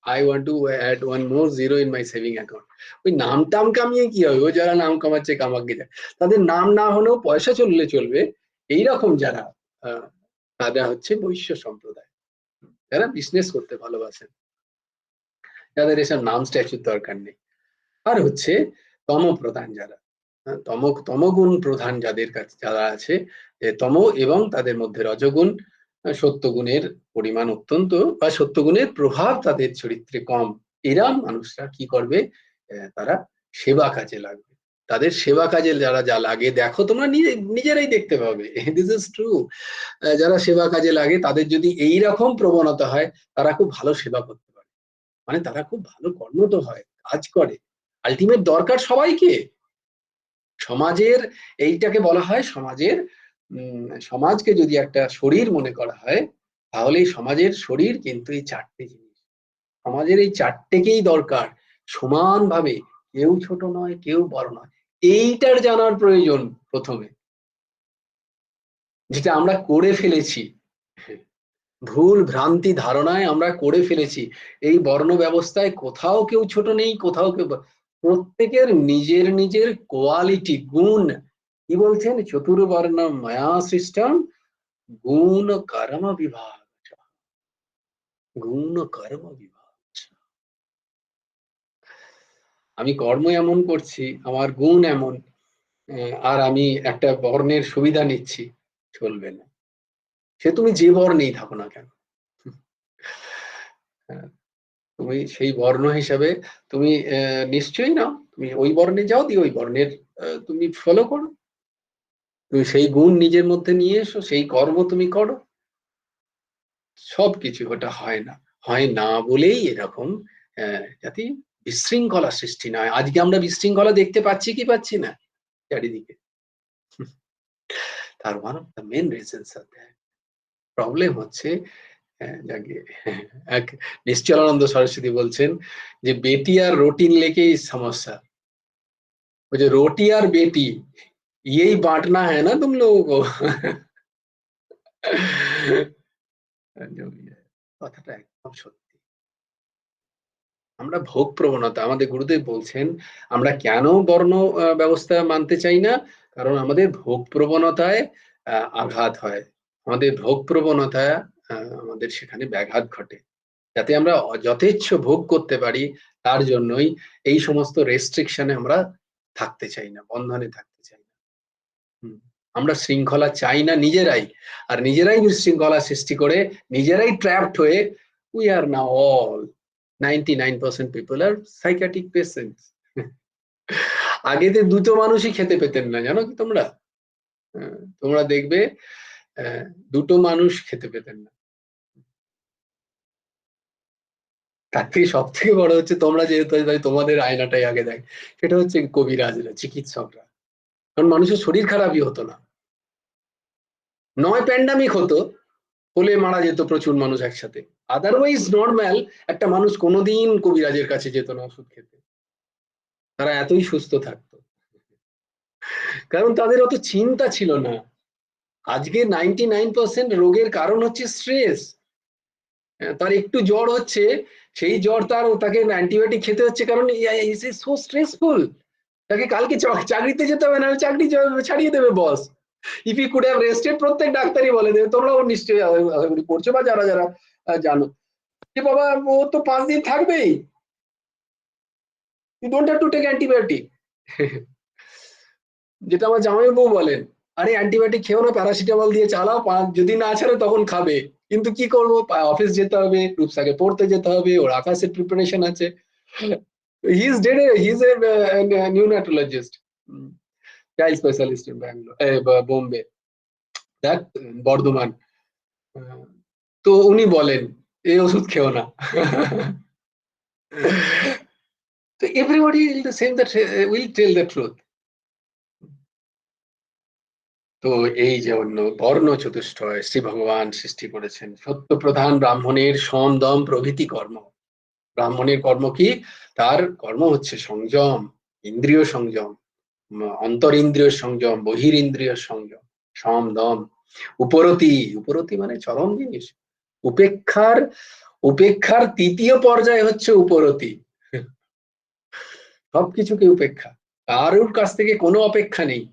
I want to add one more zero in my saving account. ওই নাম টাম কামিয়ে কি হবে, ও যারা নাম কামাচ্ছে কামাকে যায়, তাদের নাম না হলেও পয়সা চললে চলবে, এইরকম যারা, তারা হচ্ছে বৈশ্য সম্প্রদায়, যারা বিজনেস করতে ভালোবাসেন, যাদের এসব নাম স্ট্যাচুর দরকার নেই। আর হচ্ছে তম প্রধান যারা, তমগুণ প্রধান যাদের কাছে যারা আছে, তম এবং তাদের মধ্যে রজগুণ, সত্যগুণের পরিমাণ অত্যন্ত, বা সত্যগুণের প্রভাব তাদের চরিত্রে কম, এরা মানুষরা কি করবে, তারা সেবা কাজে লাগবে। তাদের সেবা কাজে যারা যা লাগে, দেখো তোমরা নিজেরাই দেখতে পাবে, দিস ইজ ট্রু। যারা সেবা কাজে লাগে, তাদের যদি এই রকম প্রবণতা হয়, তারা খুব ভালো সেবা করতে পারে, মানে তারা খুব ভালো কর্মঠ হয়, কাজ করে। আলটিমেট দরকার সবাইকে, সমাজের, এইটাকে বলা হয় সমাজের, সমাজকে যদি একটা শরীর মনে করা হয়, তাহলে এই সমাজের শরীর কিন্তু এই চারটে জিনিস, সমাজের এই চারটেকেই দরকার সমানভাবে, কেউ ছোট নয়, কেউ বড় নয়, এইটার জানার প্রয়োজন প্রথমে, যেটা আমরা করে ফেলেছি, ভুল ভ্রান্তি ধারণায় আমরা করে ফেলেছি। এই বর্ণ ব্যবস্থায় কোথাও কেউ ছোট নেই, কোথাও কেউ, প্রত্যেকের নিজের নিজের কোয়ালিটি, গুণ। কি বলছেন, চতুর্বর্ণ মায়া সৃষ্টম গুণ কর্ম বিভাগ, গুণ কর্ম বিভাগ। আমি কর্ম এমন করছি, আমার গুণ এমন, আর আমি একটা বর্ণের সুবিধা নিচ্ছি, চলবে না। সে তুমি যে বর্ণেই থাকো না কেন, তুমি সেই বর্ণ হিসাবে তুমি নিশ্চয়ই না, তুমি ওই বর্ণে যাও, দিয়ে ওই বর্ণের তুমি ফলো করো, তুমি সেই গুণ নিজের মধ্যে নিয়ে এসো, সেই কর্ম তুমি করো। সবকিছু ওটা হয় না, হয় না বলেই এরকম যাতে বিশৃঙ্খলা সৃষ্টি নয়। আজকে আমরা বিশৃঙ্খলা দেখতে পাচ্ছি কি পাচ্ছি না চারিদিকে, তার one of the main reasons of that problem হচ্ছে, যাকে এক নিশ্চলানন্দ সরস্বতী বলছেন যে বেটি আর রুটিন লেকেই সমস্যা, वो जो रोटी और बेटी यही बांटना है ना तुम लोगों को। কথাটা একদম সত্যি। আমরা ভোগ প্রবণতা, আমাদের গুরুদেব বলছেন, আমরা কেন বর্ণ ব্যবস্থা মানতে চাই না, কারণ আমাদের ভোগ প্রবণতায় আঘাত হয়, আমাদের ভোগ প্রবণতা, আমাদের সেখানে ব্যাঘাত ঘটে, যাতে আমরা যথেচ্ছ ভোগ করতে পারি, তার জন্যই এই সমস্ত রেস্ট্রিকশনে আমরা থাকতে চাই না, বন্ধনে থাকতে চাই না। আমরা শৃঙ্খলা চাই না নিজেরাই, আর নিজেরাই বিশৃঙ্খলা সৃষ্টি করে, নিজেরাই ট্র্যাপড হয়ে, we are now all 99% people are psychiatric patients. আগে তো দুটো মানুষই খেতে পেতেন না, জানো কি তোমরা, তোমরা দেখবে দুটো মানুষ খেতে পেতেন না, তার থেকে সব থেকে বড় হচ্ছে, তোমরা যেহেতু তোমাদের আয়নাটাই আগে দেখ, সেটা হচ্ছে কবিরাজরা, চিকিৎসকরা। কারণ মানুষের শরীর খারাপই হতো না, নয় প্যান্ডামিক হতো, হলে মারা যেত প্রচুর মানুষ একসাথে, আদারওয়াইজ নর্মাল একটা মানুষ কোনোদিন কবিরাজের কাছে যেত না ওষুধ খেতে, তারা এতই সুস্থ থাকতো, কারণ তাদের অত চিন্তা ছিল না। আজকে 99% রোগের কারণ হচ্ছে স্ট্রেস। তার একটু জ্বর হচ্ছে, সেই জ্বর তাকে অ্যান্টিবায়োটিক খেতে হচ্ছে, কারণ সো স্ট্রেসফুল। তাকে কালকে চাকরিতে যেতে হবে, না চাকরি ছাড়িয়ে দেবে boss. If you could have rested, প্রত্যেক ডাক্তারই বলে দেবে, তোমরাও নিশ্চয়ই করছো বা যারা যারা জানো, যে বাবা ও তো 5 দিন থাকবেই, you don't have to take antibiotic. যেটা আমার জামাইবাবু বলেন, আরে অ্যান্টিবায়োটিক খেও না, প্যারাসিটামল দিয়ে চালাও, যদি না ছাড়ে তখন খাবে। কিন্তু কি করবো, অফিস যেতে হবে, রূপসাকে পড়তে যেতে হবে, ওর আকাশের প্রিপারেশন আছে। He is dad, he is a neonatologist, child specialist in Bangalore, Bombay, দেখ, বর্ধমান। তো উনি বলেন এই ওষুধ খেও না। তো everybody will tell the truth. তো এই যে অন্য বর্ণ চতুষ্টয় শ্রী ভগবান সৃষ্টি করেছেন, সত্য প্রধান ব্রাহ্মণের সম দম প্রভৃতি কর্ম। ব্রাহ্মণের কর্ম কি? তার কর্ম হচ্ছে সংযম, ইন্দ্রিয় সংযম, অন্তর ইন্দ্রিয় সংযম, বহির ইন্দ্রিয় সংযম, সম দম, উপরতি। উপরতি মানে চরম জিনিস। উপেক্ষার উপেক্ষার তৃতীয় পর্যায় হচ্ছে উপরতি। সবকিছুকে উপেক্ষা, কারোর কাছ থেকে কোনো অপেক্ষা নেই।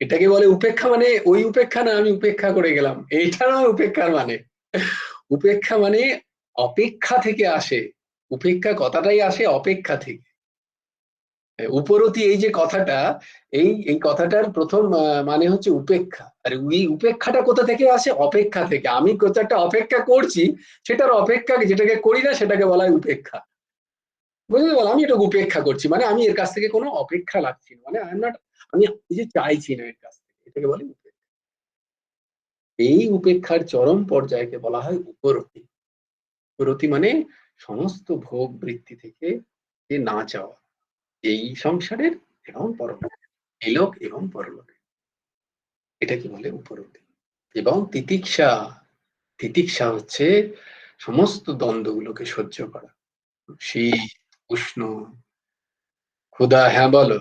এটাকে বলে উপেক্ষা, মানে ওই উপেক্ষা না আমি উপেক্ষা করে গেলাম, এইটা নয় উপেক্ষার মানে। উপেক্ষা মানে অপেক্ষা থেকে আসে, উপেক্ষা কথাটাই আসে অপেক্ষা থেকে। উপরতি এই যে কথাটা, এই এই কথাটার প্রথম মানে হচ্ছে উপেক্ষা। আর এই উপেক্ষাটা কোথা থেকে আসে? অপেক্ষা থেকে। আমি কোথাটা অপেক্ষা করছি, সেটার অপেক্ষা যেটাকে করি না সেটাকে বলা হয় উপেক্ষা। বুঝতে পারলাম, আমি এটাকে উপেক্ষা করছি, মানে আমি এর কাছ থেকে কোনো অপেক্ষা রাখছি না, মানে আমি এই যে চাইছি না এর কাছ থেকে, এটাকে বলে উপেক্ষা। এই উপেক্ষার চরম পর্যায়কে বলা হয় উপরতি। উপরতি মানে সমস্ত ভোগ বৃত্তি থেকে যে না চাওয়া, এই সংসারের এবং পরলোকে, এলোক এবং পরলোকে, এটাকে বলে উপরতি। এবং তিতিক্ষা, তিতিক্ষা হচ্ছে সমস্ত দ্বন্দ্বগুলোকে সহ্য করা, শীত, উষ্ণ, ক্ষুধা। হ্যাঁ বলো।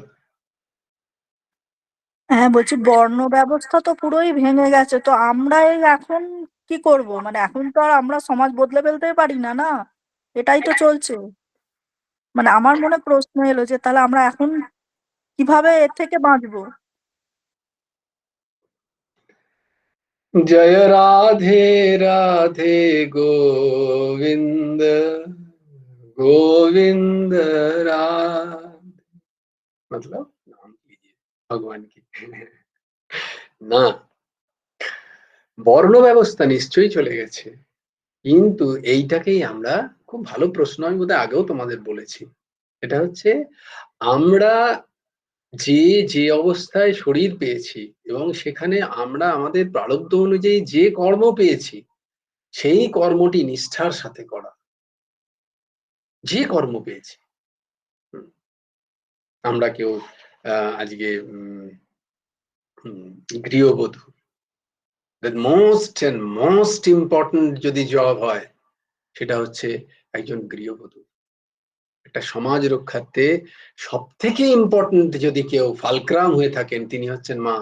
হ্যাঁ, বলছি বর্ণ ব্যবস্থা তো পুরোই ভেঙে গেছে, তো আমরা এই এখন কি করব? মানে এখন তো আর আমরা সমাজ বদলে ফেলতে পারি না, না? এটাই তো চলছে। মানে আমার মনে প্রশ্ন এলো যে তাহলে আমরা এখন কিভাবে এর থেকে বাঁচবো? जय राधे राधे गोविंद गोविंद राधे, मतलब नाम लीजिए भगवान की। না, বর্ণ ব্যবস্থা নিশ্চয়ই চলে গেছে, কিন্তু এইটাকেই আমরা, খুব ভালো প্রশ্ন, আমি বোধহয় আগেও তোমাদের বলেছি, এটা হচ্ছে আমরা যে যে অবস্থায় শরীর পেয়েছি এবং সেখানে আমরা আমাদের প্রারব্ধ অনুযায়ী যে কর্ম পেয়েছি, সেই কর্মটি নিষ্ঠার সাথে করা, যে কর্ম পেয়েছি। হুম, আমরা কেউ আজকে গৃহবধূ, মোস্ট এন্ড মোস্ট ইম্পর্টেন্ট যদি জব হয়, সেটা হচ্ছে একজন গৃহবধূ। একটা সমাজ রক্ষার্থে সব থেকে ইম্পর্টেন্ট যদি কেউ ফালক্রাম হয়ে থাকেন, তিনি হচ্ছেন মা।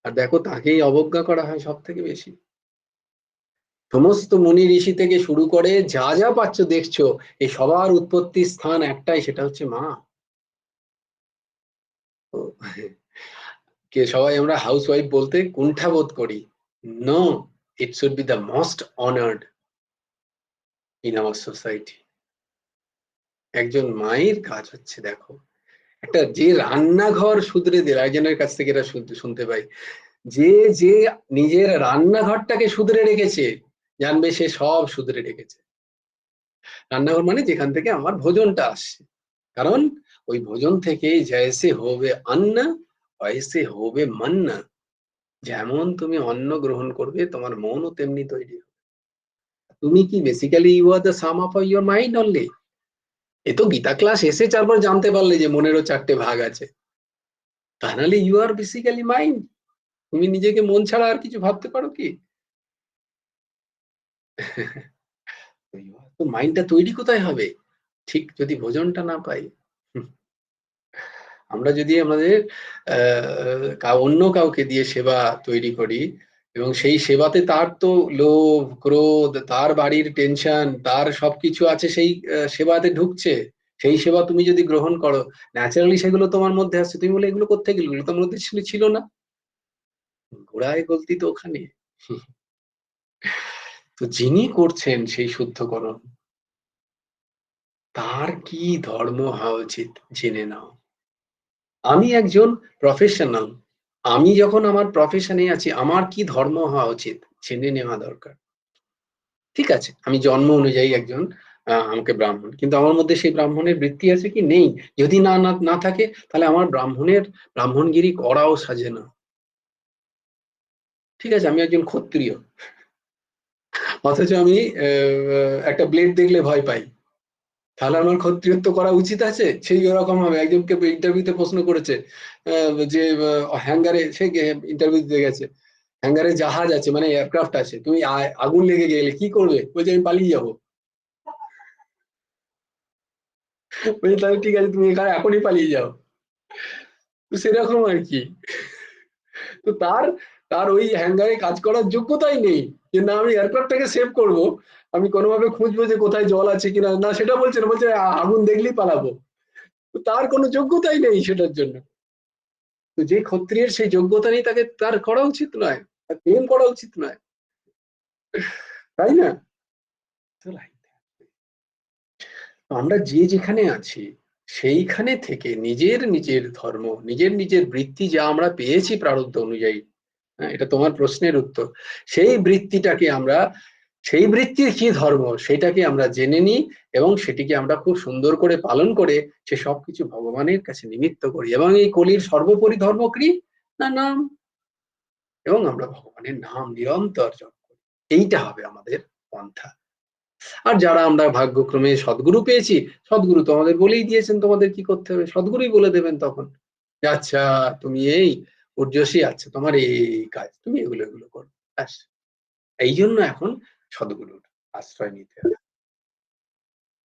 আর দেখো, তাকেই অবজ্ঞা করা হয় সব থেকে বেশি। সমস্ত মুনি ঋষি থেকে শুরু করে যা যা পাচ্ছ দেখছো, এই সবার উৎপত্তি স্থান একটাই, সেটা হচ্ছে মা। তো কে সবাই আমরা হাউস ওয়াইফ বলতে কুণ্ঠাবোধ করি। No, it should be the most honoured in our society. একজন মায়ের কাজ হচ্ছে, দেখো, একটা যে রান্নাঘর শুধরে দিল, একজনের কাছ থেকে এটা শুনতে পাই, যে যে নিজের রান্নাঘরটাকে শুধরে রেখেছে, জানবে সে সব শুধরে রেখেছে। রান্নাঘর মানে যেখান থেকে আমার ভোজনটা আসছে, কারণ ওই ভোজন থেকে জয়সে হবে অন্ন বয়সে হবে মন্ন। যেমন তুমি অন্ন গ্রহণ করবে, তোমার মনও তেমনি তৈরি হবে। তুমি কি basically you are the sum of your mind only. এ তো গীতা ক্লাস এসে 4বার জানতে পারলে যে মনেরও 4টে ভাগ আছে। তা নাহলে ইউ আর বেসিক্যালি মাইন্ড। তুমি নিজেকে মন ছাড়া আর কিছু ভাবতে পারো কি? তো মাইন্ডটা তৈরি কোথায় হবে? ঠিক যদি ভোজনটা না পাই। আমরা যদি আমাদের অন্য কাউকে দিয়ে সেবা তৈরি করি এবং সেই সেবাতে তার তো লোভ ক্রোধ, তার বাড়ির টেনশন, তার সবকিছু আছে সেই সেবাতে ঢুকছে, সেই সেবা তুমি যদি গ্রহণ করো, ন্যাচারালি সেগুলো তোমার মধ্যে আসছে। তুমি বলে এগুলো কোত্থেকে গেলো, এগুলো তোমার মধ্যে ছিল না। গোড়ায় গলতি তো ওখানে। তো যিনি করছেন সেই শুদ্ধকরণ, তার কি ধর্ম হওয়া উচিত জেনে নাও। আমি একজন প্রফেশনাল, আমি যখন আমার প্রফেশনে আছি আমার কি ধর্ম হওয়া উচিত জেনে নেওয়া দরকার। ঠিক আছে, আমি জন্ম অনুযায়ী একজন আমাকে ব্রাহ্মণ, কিন্তু আমার মধ্যে সেই ব্রাহ্মণের বৃত্তি আছে কি নেই? যদি না না না থাকে তাহলে আমার ব্রাহ্মণগিরি করাও সাজে না। ঠিক আছে, আমি একজন ক্ষত্রিয়, অথচ আমি একটা ব্লেড দেখলে ভয় পাই, তাহলে আমার ক্ষত্রিয়ত্ব করা উচিত আছে? সেই ওরকম হবে। একজনকে ইন্টারভিউতে প্রশ্ন করেছে যে হ্যাঙ্গারে, সে ইন্টারভিউ দিতে গেছে, হ্যাঙ্গারে জাহাজ আছে মানে এয়ারক্রাফট আছে, তুমি আগুন লেগে গেলে কি করবে? বলছে আমি পালিয়ে যাবো। বলছে তাহলে ঠিক আছে, তুমি এখানে এখনই পালিয়ে যাও। তো সেরকম আর কি। তো তার তার ওই হ্যাঙ্গারে কাজ করার যোগ্যতাই নেই যে না আমি এয়ারক্রাফটটাকে সেভ করব, আমি কোনোভাবে খুঁজবো যে কোথায় জল আছে কিনা, না সেটা বলছে না, বলছে আগুন দেখলেই পালাবো। তো তার কোনো যোগ্যতাই নেই সেটার জন্য। তো যে ক্ষত্রিয়ের সেই যোগ্যতা নেই তাকে তার করা উচিত নয়, তার প্রেম করা উচিত নয়, তাই না? তো আমরা যে যেখানে আছি সেইখানে থেকে নিজের নিজের ধর্ম, নিজের নিজের বৃত্তি যা আমরা পেয়েছি প্রারব্ধ অনুযায়ী, এটা তোমার প্রশ্নের উত্তর, সেই বৃত্তিটাকে আমরা, সেই বৃত্তির কি ধর্ম সেটাকে আমরা জেনে নিই এবং সেটিকে আমরা খুব সুন্দর করে পালন করে সে সবকিছু ভগবানের কাছে নিমিত্ত করি। এবং এই কলির সর্বোপরি ধর্ম কি না? নাম। এবং আমরা ভগবানের নাম নিরন্তর জপ করি, এইটা হবে আমাদের পন্থা। আর যারা আমরা ভাগ্যক্রমে সদ্গুরু পেয়েছি, সদ্গুরু তো আমাদের বলেই দিয়েছেন তোমাদের কি করতে হবে, সদ্গুরুই বলে দেবেন তখন যে আচ্ছা তুমি এই ঊর্জশী, আচ্ছা তোমার এই কাজ, তুমি এগুলো এগুলো করো, ব্যাস। এই জন্য এখন সদ্গুরুর আশ্রয় নিতে হবে।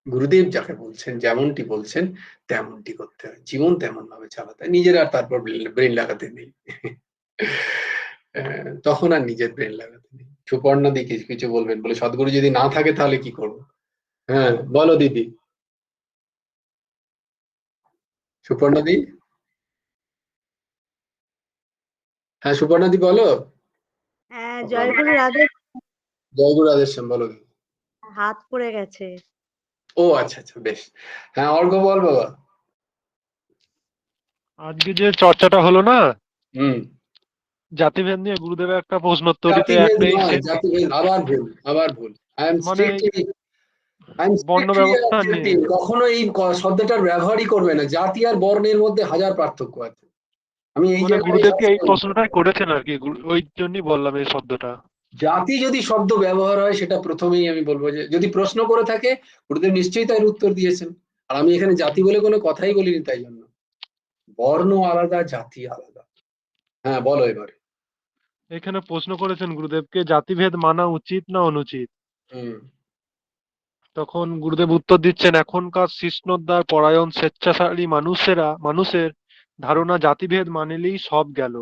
গুরুদেব যাকে বলছেন, যেমনটি বলছেন তেমনটি করতে হয়, জীবন তেমন ভাবে চালাতে হয়, নিজের আর তারপর ব্রেন লাগাতে নেই। তখন আর নিজের ব্রেন লাগাতে নেই। সুপর্ণা দি কিছু কিছু বলবেন, বলে সদ্গুরু যদি না থাকে তাহলে কি করবো? হ্যাঁ বলো দিদি। সুপর্ণা দি, হ্যাঁ সুপর্ণা দি বলো। হ্যাঁ, জয়গুরু রাধে। জয় গুরু আদেশ্যাম, বলো দিদি। হাত পড়ে গেছে। ও আচ্ছা আচ্ছা, বেশ। হ্যাঁ অর্ঘ্য বল বাবা। আজকে যে চর্চাটা হলো না হুম। জাতিভেদ নিয়ে, গুরুদেবের একটা প্রশ্নোত্তরীতে জাতিভেদ একটাই নয়, জাতিভেদ আবার ভুল, আবার ভুল। আই এম মানে স্ট্রিক্টলি, আই এম বর্ণ স্ট্রিক্টলি ব্যবস্থা নিয়ে, অবজেক্টিভ। কখনো এই শব্দটার ব্যবহারই করবে না, জাতি আর বর্ণের মধ্যে হাজার পার্থক্য আছে। আমি এই মানে জায়গায় গুরুদেবকে এই সবসময়, প্রশ্নটাই করেছেন আর কি, ওই জন্যই বললাম এই শব্দটা। জাতি যদি শব্দ ব্যবহার হয় সেটা প্রথমেই আমি বলবো যে যদি প্রশ্ন করে থাকে গুরুদেব নিশ্চয়ই তার উত্তর দিয়েছেন। আর আমি এখানে জাতি বলে কোনো কথাই বলিনি, তাই জন্য বর্ণ আলাদা জাতি আলাদা। হ্যাঁ বলো এবারে। এখানে প্রশ্ন করেছেন গুরুদেবকে, জাতিভেদ মানা উচিত না অনুচিত। হুম। তখন গুরুদেব উত্তর দিচ্ছেন, এখনকার শিষ্ণোদ্ধার পরায়ণ স্বেচ্ছাচারী মানুষের ধারণা জাতিভেদ মানিলেই সব গেল,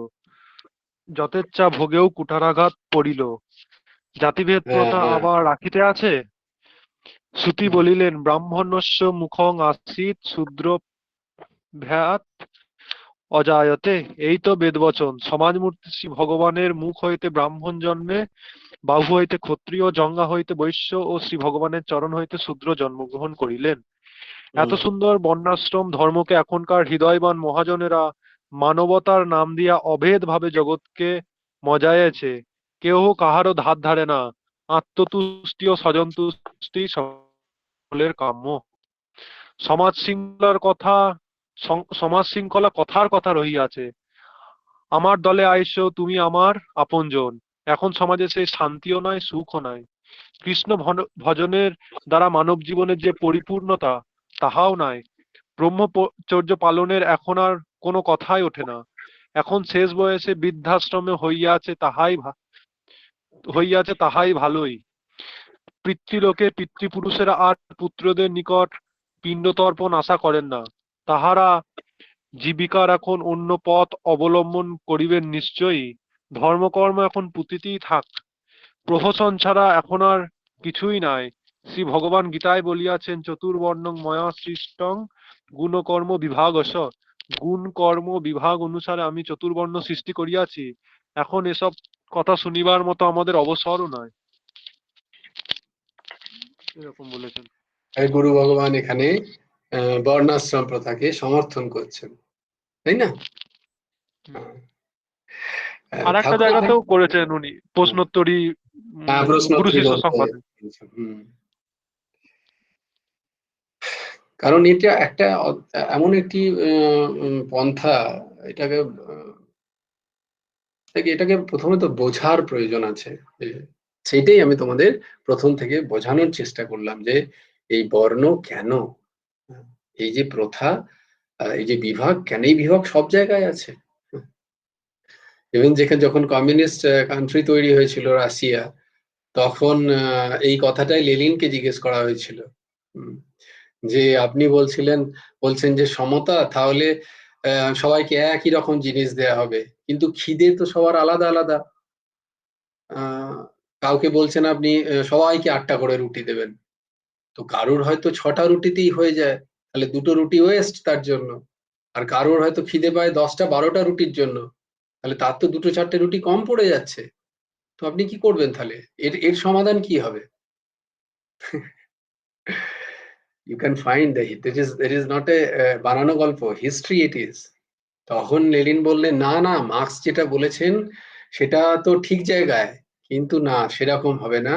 যথেচ্ছা ভোগেও কুঠারাঘাত পড়িল। জাতিভেদ হ্যাঁ প্রথা হ্যাঁ। আবার রাখিতে আছে। শ্রুতি বলিলেন, ব্রাহ্মণস্য মুখং আসিত শূদ্র ভ্যাত অজায়তে। এই তো বেদবচন। সমাজমূর্তি শ্রী ভগবানের মুখ হইতে ব্রাহ্মণ জন্মে, বাহু হইতে ক্ষত্রিয়, জঙ্গা হইতে বৈশ্য ও শ্রী ভগবানের চরণ হইতে শূদ্র জন্মগ্রহণ করিলেন। এত সুন্দর বর্ণাশ্রম ধর্মকে এখনকার হৃদয়বান মহাজনেরা মানবতার নাম দিয়া অভেদ ভাবে জগৎকে মজায়েছে। কেহ কাহারও ধার ধারে না। আত্মতুষ্টি ও স্বজন তুষ্টি সকলের কাম্য। সমাজ শৃঙ্খলার কথা, সমাজ শৃঙ্খলা কথার কথা রহিয়াছে। আমার দলে আইসো তুমি আমার আপনজন। এখন সমাজে সেই শান্তিও নাই, সুখও নাই। কৃষ্ণ ভজনের দ্বারা মানব জীবনের যে পরিপূর্ণতা তাহাও নাই। ব্রহ্মচর্য পালনের এখন আর কোনো কথাই ওঠে না। এখন শেষ বয়সে বৃদ্ধাশ্রমে হইয়াছে তাহাই ভালোই। পিতৃলোকে পিতৃপুরুষেরা আর পুত্রদের নিকট পিণ্ডতর্পণ আশা করেন না। তাহারা জীবিকার এখন অন্য পথ অবলম্বন করিবেন নিশ্চয়ই। ধর্মকর্ম এখন পুঁথিতেই থাক, প্রহসন ছাড়া এখন আর কিছুই নাই। শ্রী ভগবান গীতায় বলিয়াছেন, চতুর্বর্ণং ময়া সৃষ্টং গুণকর্ম বিভাগশ। গুণ কর্ম বিভাগ অনুসারে আমি চতুর্বর্ণ সৃষ্টি করিয়াছি। এখন এসব কথা শুনিবার মতো আমাদের অবসরও নয়। এরকম বলেছেন। গুরু ভগবান এখানে বর্ণাশ্রম প্রথাকে সমর্থন করছেন, তাই না? আর একটা জায়গাতেও করেছেন উনি প্রশ্নোত্তরী, গুরু শিষ্য সংবাদে। কারণ এটা একটা এমন একটি পন্থা, এটাকে প্রথমে তো বোঝার প্রয়োজন আছে। সেটাই আমি তোমাদের প্রথম থেকে বোঝানোর চেষ্টা করলাম যে এই বর্ণ কেন, এই যে প্রথা, এই যে বিভাগ, কেন এই বিভাগ সব জায়গায় আছে। ইভেন যখন কমিউনিস্ট কান্ট্রি তৈরি হয়েছিল রাশিয়া, তখন এই কথাটাই লেনিনকে জিজ্ঞেস করা হয়েছিল যে আপনি বলছেন যে সমতা, তাহলে সবাইকে একই রকম জিনিস দেয়া হবে, কিন্তু খিদে তো সবার আলাদা আলাদা। কাউকে বলছেন আপনি সবাইকে 8টা করে রুটি দেবেন, তো কারুর হয়তো 6টা রুটিতেই হয়ে যায়, তাহলে 2টো রুটি ওয়েস্ট তার জন্য। আর কারুর হয়তো খিদে পায় 10টা 12টা রুটির জন্য, তাহলে তার তো 2টো 4টে রুটি কম পড়ে যাচ্ছে। তো আপনি কি করবেন তাহলে? এর সমাধান কি হবে? You can find that is not a বানানো গল্প, হিস্ট্রি ইট ইজ। তখন লেনিন বললেন, না না, মার্কস যেটা বলেছেন সেটা তো ঠিক জায়গায়, কিন্তু না, সেরকম হবে না।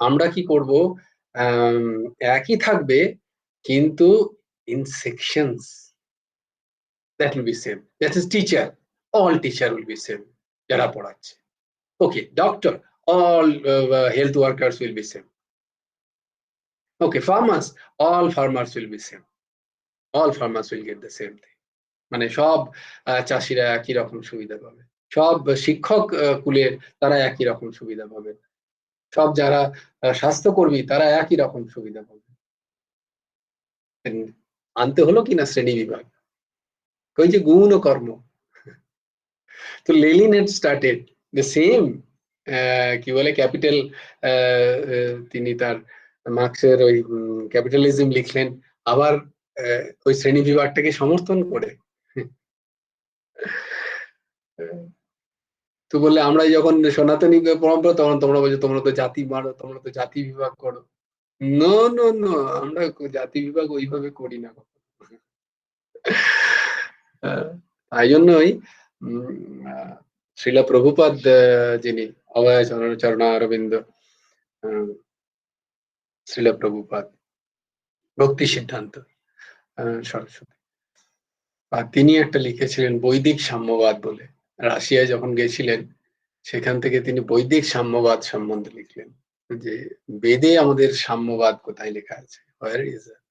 আমরা কি করব, একই থাকবে কিন্তু in sections, that will be same. That is teacher, all teacher will be same, যারা পড়াচ্ছে। ওকে, doctor, all health workers will be same. Okay, farmers, all farmers will be same. All farmers will get the same thing. মানে সব চাষিরা একই রকম সুবিধা পাবে, সব শিক্ষক কুলের তারা একই রকম সুবিধা পাবে, সব যারা স্বাস্থ্যকর্মী তারা একই রকম সুবিধা পাবে। আনতে হলো কিনা শ্রেণী বিভাগ, ওই যে গুণ ও কর্ম। তো Lenin had started the same, কি বলে, ক্যাপিটাল, তিনি তার মার্কসের ওই ক্যাপিটালিজম লিখলেন, আবার ওই শ্রেণী বিভাগটাকে সমর্থন করে। তো বললে আমরা যখন সনাতনী পরম্পরা, তখন তোমরা বলছো তোমরা তো জাতি মারো, তোমরা তো জাতি বিভাগ করো। নো নো নো, আমরা জাতি বিভাগ ওইভাবে করি না। তাই জন্যই শ্রীলা প্রভুপাদ, যিনি অভয় চরণারবিন্দ, শ্রীলা প্রভুপাদ ভক্তি সিদ্ধান্ত সরস্বতী, তিনি একটা লিখেছিলেন বৈদিক সাম্যবাদ বলে। রাশিয়ায় যখন গেছিলেন, সেখান থেকে তিনি বৈদিক সাম্যবাদ সম্বন্ধে লিখলেন, যে বেদে আমাদের সাম্যবাদ কোথায় লেখা আছে, where is it?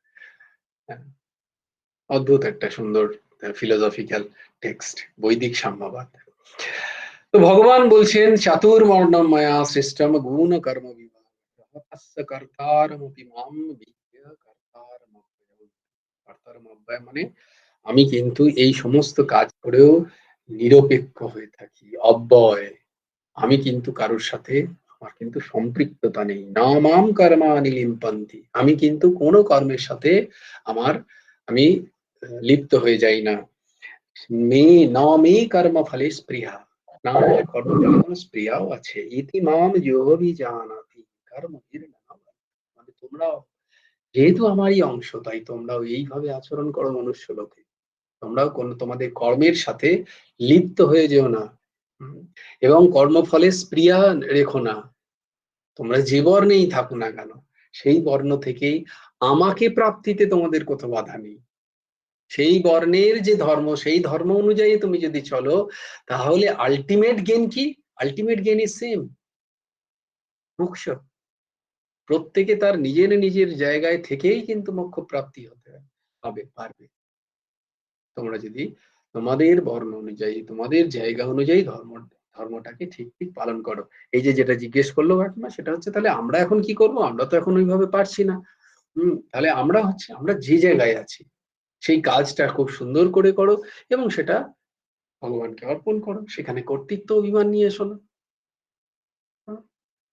অদ্ভুত একটা সুন্দর ফিলোসফিক্যাল টেক্সট, বৈদিক সাম্যবাদ। তো ভগবান বলছেন, চাতুর্বর্ণম ময়া সৃষ্টম গুণ কর্ম বিভাগ, কর্তারমপি মাম বিদ্য কর্তারমব্যয়, মানে আমি কিন্তু এই সমস্ত কাজ করেও নিরপেক্ষ হয়ে থাকি, অব্যয়। আমি কিন্তু কারোর সাথে আমার কিন্তু সম্পৃক্ততা নেই। না মাম কর্মাণি লিম্পন্তি, আমি কিন্তু কোনো কর্মের সাথে আমি লিপ্ত হয়ে যাই না। মে কর্ম ফলে স্পৃহা, না আমার কর্মফলে কোনো স্পৃহাও আছে। ইতি মাম যোগবিজানাতি কর্মভির নাম, মানে তোমরাও যেহেতু আমারই অংশ, তাই তোমরাও এইভাবে আচরণ করো মনুষ্য লোকে। তোমরাও তোমাদের কর্মের সাথে লিপ্ত হয়ে যেও না, এবং কর্মফলে স্পৃহা রেখো না। তোমরা যে বর্ণেই থাকো না কেন, সেই বর্ণ থেকেই আমাকে প্রাপ্তিতে তোমাদের কোথাও বাধা নেই। সেই বর্ণের যে ধর্ম, সেই ধর্ম অনুযায়ী তুমি যদি চলো, তাহলে আলটিমেট গেন কি? আলটিমেট গেন ইজ সেম, মোক্ষ। প্রত্যেকে তার নিজের নিজের জায়গায় থেকেই কিন্তু মোক্ষ প্রাপ্তি হতে পারবে। তোমরা যদি তোমাদের বর্ণ অনুযায়ী, তোমাদের জায়গা অনুযায়ী ধর্মটাকে ঠিক ঠিক পালন করো। এই যে যেটা জিজ্ঞেস করলো কাকিমা, সেটা হচ্ছে তাহলে আমরা এখন কি করব? আমরা তো এখন ওইভাবে পারছি না। তাহলে আমরা যে জায়গায় আছি সেই কাজটা খুব সুন্দর করে করো এবং সেটা ভগবানকে অর্পণ করো। সেখানে কর্তৃত্ব অভিমান নিয়ে এসো না।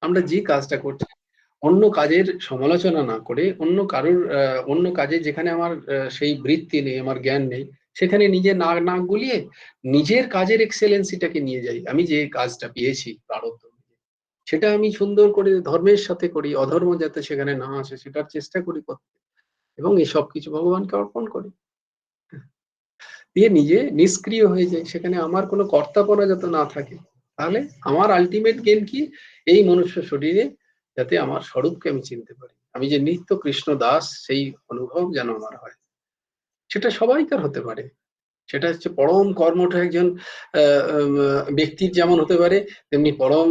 আমরা যে কাজটা করছি অন্য কাজের সমালোচনা না করে, অন্য কাজে যেখানে আমার সেই বৃত্তি নেই, আমার জ্ঞান নেই, সেখানে নিজে নাক গুলিয়ে নিজের কাজের এক্সেলেন্সিটাকে নিয়ে যাই। আমি যে কাজটা পেয়েছি প্রারব্ধ, সেটা আমি সুন্দর করে ধর্মের সাথে করি, অধর্ম যাতে সেখানে না আসে সেটার চেষ্টা করি করতে, এবং এই সব কিছু ভগবানকে অর্পণ করি, দিয়ে নিজে নিষ্ক্রিয় হয়ে যায়। সেখানে আমার কোনো কর্তাপনা যাতে না থাকে। তাহলে আমার আলটিমেট গেম কি? এই মনুষ্য শরীরে যাতে আমার স্বরূপকে আমি চিনতে পারি, আমি যে নিত্য কৃষ্ণ দাস, সেই অনুভব যেন আমার হয়। সেটা সবাইকার হতে পারে। সেটা হচ্ছে পরম কর্মঠ একজন ব্যক্তির যেমন হতে পারে, তেমনি পরম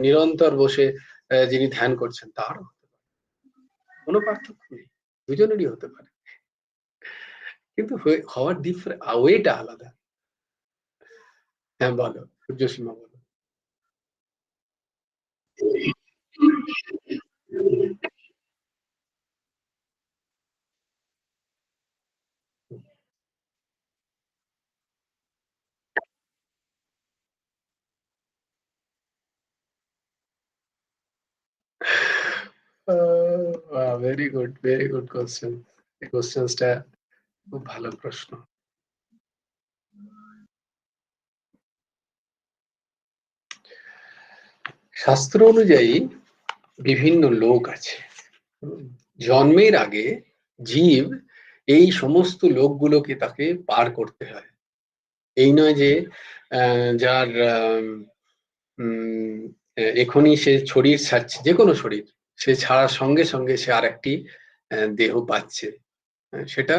নিরন্তর বসে যিনি ধ্যান করছেন তারও হতে পারে। কোনো পার্থক্য নেই, দুজনেরই হতে পারে, কিন্তু হওয়ার ওয়েটা আলাদা। হ্যাঁ বলো সূর্যসীমা, বলো। Very good, very good question. এই কোশ্চেনটা খুব ভালো প্রশ্ন। শাস্ত্র অনুযায়ী বিভিন্ন লোক আছে। জন্মের আগে জীব এই সমস্ত লোকগুলোকে তাকে পার করতে হয়। এই নয় যে যার এখনই সে শরীর ছাড়ছে, যে কোনো শরীর সে ছাড়ার সঙ্গে সঙ্গে সে আরেকটি দেহ পাচ্ছে, সেটা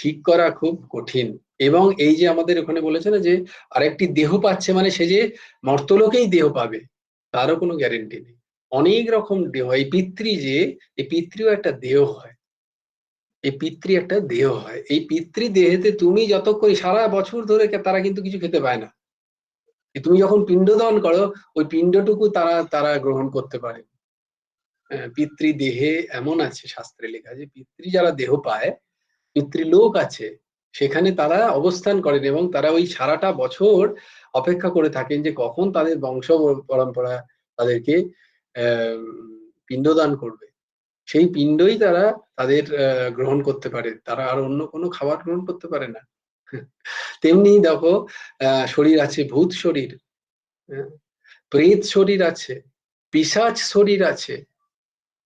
ঠিক করা খুব কঠিন। এবং এই যে আমাদের ওখানে বলেছে না যে আরেকটি দেহ পাচ্ছে, মানে সে যে মর্তলোকেই দেহ পাবে তারও কোনো গ্যারেন্টি নেই। অনেক রকম দেহ, এই পিতৃও একটা দেহ হয়, এই পিতৃ একটা দেহ হয়। এই পিতৃ দেহেতে তুমি যতক্ষণ সারা বছর ধরে তারা কিন্তু কিছু খেতে পায় না, তুমি যখন পিণ্ডদান করো ওই পিণ্ডটুকু তারা তারা গ্রহণ করতে পারে। পিতৃদেহে এমন আছে শাস্ত্রে লেখা যে পিতৃ যারা দেহ পায়, পিতৃলোক আছে, সেখানে তারা অবস্থান করেন এবং তারা ওই সারাটা বছর অপেক্ষা করে থাকেন যে কখন তাদের বংশ পরম্পরা তাদেরকে পিণ্ডদান করবে। সেই পিণ্ডই তারা তাদের গ্রহণ করতে পারে, তারা আর অন্য কোনো খাবার গ্রহণ করতে পারে না। তেমনি দেখো শরীর আছে, ভূত শরীর, প্রেত শরীর আছে, পিশাচ শরীর আছে,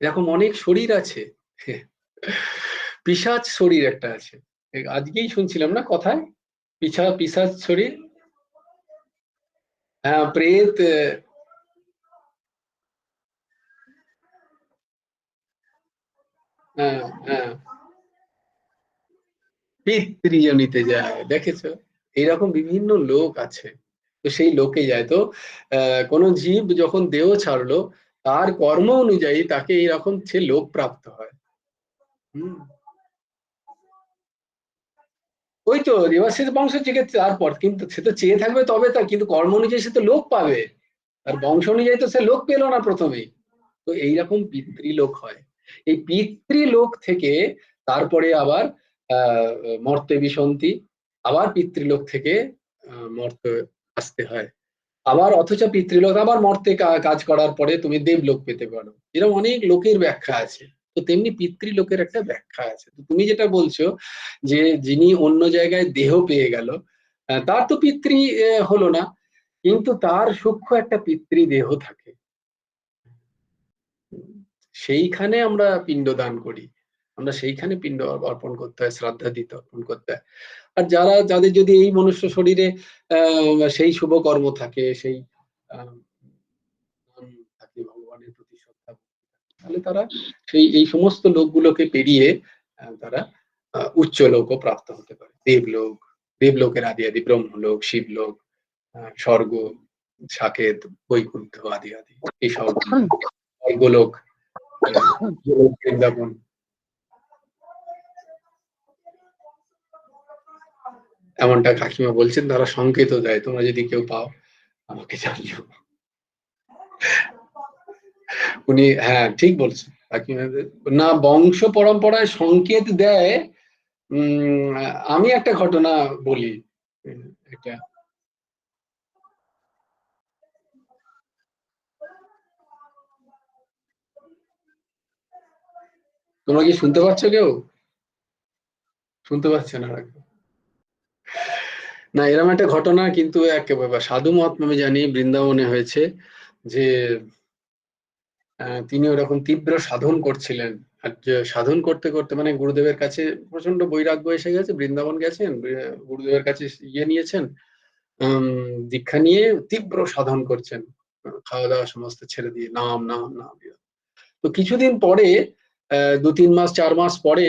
এরকম অনেক শরীর আছে। পিশাচ শরীর একটা আছে, আজকেই শুনছিলাম না কথায়, পিশাচ শরীর। হ্যাঁ প্রেত, হ্যাঁ হ্যাঁ পিতৃজনিতে যায়, দেখেছো? এইরকম বিভিন্ন লোক আছে, তো সেই লোকে যায়। তো কোনো জীব যখন দেহ ছাড়লো তার কর্ম অনুযায়ী তাকে এইরকম সে লোক প্রাপ্ত হয়। হম ওই তো এবার সে বংশ চেয়ে তারপর কিন্তু সে তো চেয়ে থাকবে, তবে তার কিন্তু কর্ম অনুযায়ী সে তো লোক পাবে, আর বংশ অনুযায়ী তো সে লোক পেলো না প্রথমেই। তো এইরকম পিতৃলোক হয়। এই পিতৃলোক থেকে তারপরে আবার মর্তে বিসন্তি, আবার পিতৃলোক থেকে মর্তে আসতে হয়, আবার অথচ পিতৃলোক আবার মর্তে কাজ করার পরে তুমি দেবলোক পেতে পারো। এরকম অনেক লোকের ব্যাখ্যা আছে। তো তেমনি পিতৃলোকের একটা ব্যাখ্যা আছে। তো তুমি যেটা বলছো যে যিনি অন্য জায়গায় দেহ পেয়ে গেল, তার তো পিতৃ হলো না, কিন্তু তার সূক্ষ্ম একটা পিতৃদেহ থাকে, সেইখানে আমরা পিণ্ড দান করি, আমরা সেইখানে পিণ্ড অর্পণ করতে হয়, শ্রাদ্ধা দিতে অর্পণ করতে হয়। আর যাদের যদি এই মনুষ্য শরীরে সেই শুভ কর্ম থাকে, সেই থাকে ভগবানের প্রতি শ্রদ্ধা, তাহলে তারা এই সমস্ত লোকগুলোকে পেরিয়ে তারা উচ্চ লোকও প্রাপ্ত হতে পারে। দেবলোকের আদি আদি ব্রহ্মলোক, শিবলোক, স্বর্গ, সাকেত, বৈকুণ্ঠ আদি আদি এই সব গোলক, গোলক বৃন্দাবন। এমনটা কাকিমা বলছেন, তারা সংকেত দেয়, তোমরা যদি কেউ পাও আমাকে জানিও। উনি হ্যাঁ ঠিক বলছেন কাকিমা, না বংশ পরম্পরায় সংকেত দেয়। আমি একটা ঘটনা বলি, এটা তোমরা কি শুনতে পাচ্ছ? কেউ শুনতে পাচ্ছে না? না, এরকম একটা ঘটনা কিন্তু একেবারে সাধু মহাত্মা আমি জানি বৃন্দাবনে হয়েছে, যে তিনি ওরকম তীব্র সাধন করছিলেন। আর যে সাধন করতে করতে মানে গুরুদেবের কাছে প্রচন্ড বৈরাগ্য এসে গেছে, বৃন্দাবন গেছেন, গুরুদেবের কাছে ইয়ে নিয়েছেন, দীক্ষা নিয়ে তীব্র সাধন করছেন, খাওয়া দাওয়া সমস্ত ছেড়ে দিয়ে নাম নাম নাম। তো কিছুদিন পরে 2-3 মাস 4 মাস পরে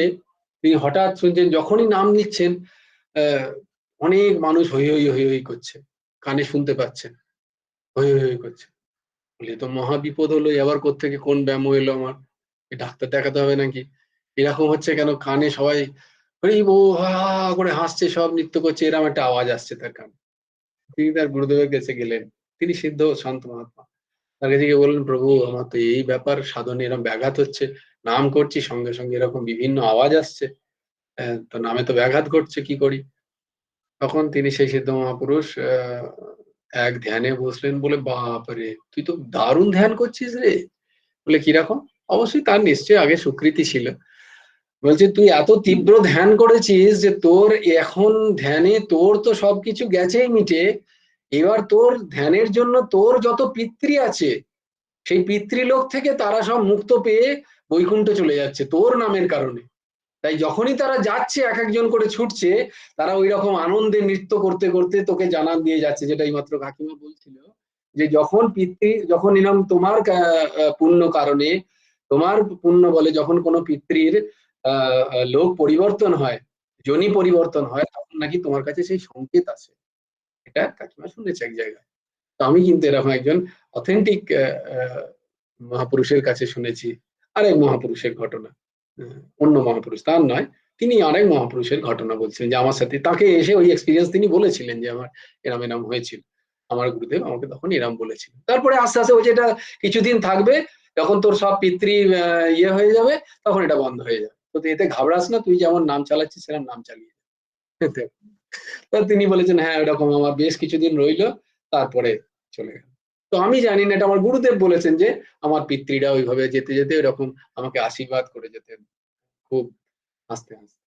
তিনি হঠাৎ শুনছেন যখনই নাম নিচ্ছেন অনেক মানুষ হৈ হৈ হৈ হৈ করছে, কানে শুনতে পাচ্ছেন, হৈ হৈ হৈ করছে। বলি তো মহা বিপদ হলো, এবার কোত্থেকে কোন ব্যামো এলো আমার, ডাক্তার দেখাতে হবে নাকি? এরকম হচ্ছে কেন? কানে সবাই হরি বল হা হা করে হাসছে, সব নৃত্য করছে, এরকম একটা আওয়াজ আসছে তার কানে। তিনি তার গুরুদেবের কাছে গেলেন, তিনি সিদ্ধ শান্ত মহাত্মা, তার কাছে গিয়ে বললেন, প্রভু আমার তো এই ব্যাপার, সাধনে এরকম ব্যাঘাত হচ্ছে, নাম করছি সঙ্গে সঙ্গে এরকম বিভিন্ন আওয়াজ আসছে, তো নামে তো ব্যাঘাত ঘটছে, কি করি? তখন তিনি সেই সিদ্ধ মহাপুরুষ এক ধ্যানে বসলেন, বলে বাপরে তুই তো দারুণ ধ্যান করছিস রে। বলে কিরকম? অবশ্যই তার নিশ্চয়ই আগে স্বীকৃতি ছিল। বলছে তুই এত তীব্র ধ্যান করেছিস যে তোর এখন ধ্যানে তোর তো সবকিছু গেছেই মিটে, এবার তোর ধ্যানের জন্য তোর যত পিতৃ আছে সেই পিতৃলোক থেকে তারা সব মুক্ত পেয়ে বৈকুণ্ঠে চলে যাচ্ছে তোর নামের কারণে। তাই যখনই তারা যাচ্ছে এক একজন করে ছুটছে, তারা ওই রকম আনন্দে নৃত্য করতে করতে তোকে জানান দিয়ে যাচ্ছে, যেটা এইমাত্র কাকিমা বলছিল, যে যখন এরকম তোমার পুণ্য কারণে, তোমার পুণ্য বলে যখন কোনো পিতৃর লোক পরিবর্তন হয়, যোনি পরিবর্তন হয়, তখন নাকি তোমার কাছে সেই সংকেত আছে। এটা কাকিমা শুনেছে এক জায়গায়। তো আমি কিন্তু এরকম একজন অথেন্টিক মহাপুরুষের কাছে শুনেছি আরেক মহাপুরুষের ঘটনা। অন্য মহাপুরুষ তার নয়, তিনি আরেক মহাপুরুষের ঘটনা বলছিলেন, যে আমার সাথে তাকে এসে ওই এক্সপিরিয়েন্স তিনি বলেছিলেন যে আমার এরম এরম হয়েছিল, আমার গুরুদেব আমাকে তখন এরম বলেছিলেন। তারপরে আস্তে আস্তে ওই যেটা কিছুদিন থাকবে, যখন তোর সব পিতৃ ইয়ে হয়ে যাবে, তখন এটা বন্ধ হয়ে যাবে। তো তুই এতে ঘাবড়াস না, তুই যেমন নাম চালাচ্ছিস সেরকম নাম চালিয়ে যা। তো তিনি বলেছেন হ্যাঁ এরকম আমার বেশ কিছুদিন রইলো, তারপরে চলে গেল। তো আমি জানি না, এটা আমার গুরুদেব বলেছেন যে আমার পিতৃরা ওইভাবে যেতে যেতে এরকম আমাকে আশীর্বাদ করে যেতেন খুব আস্তে আস্তে।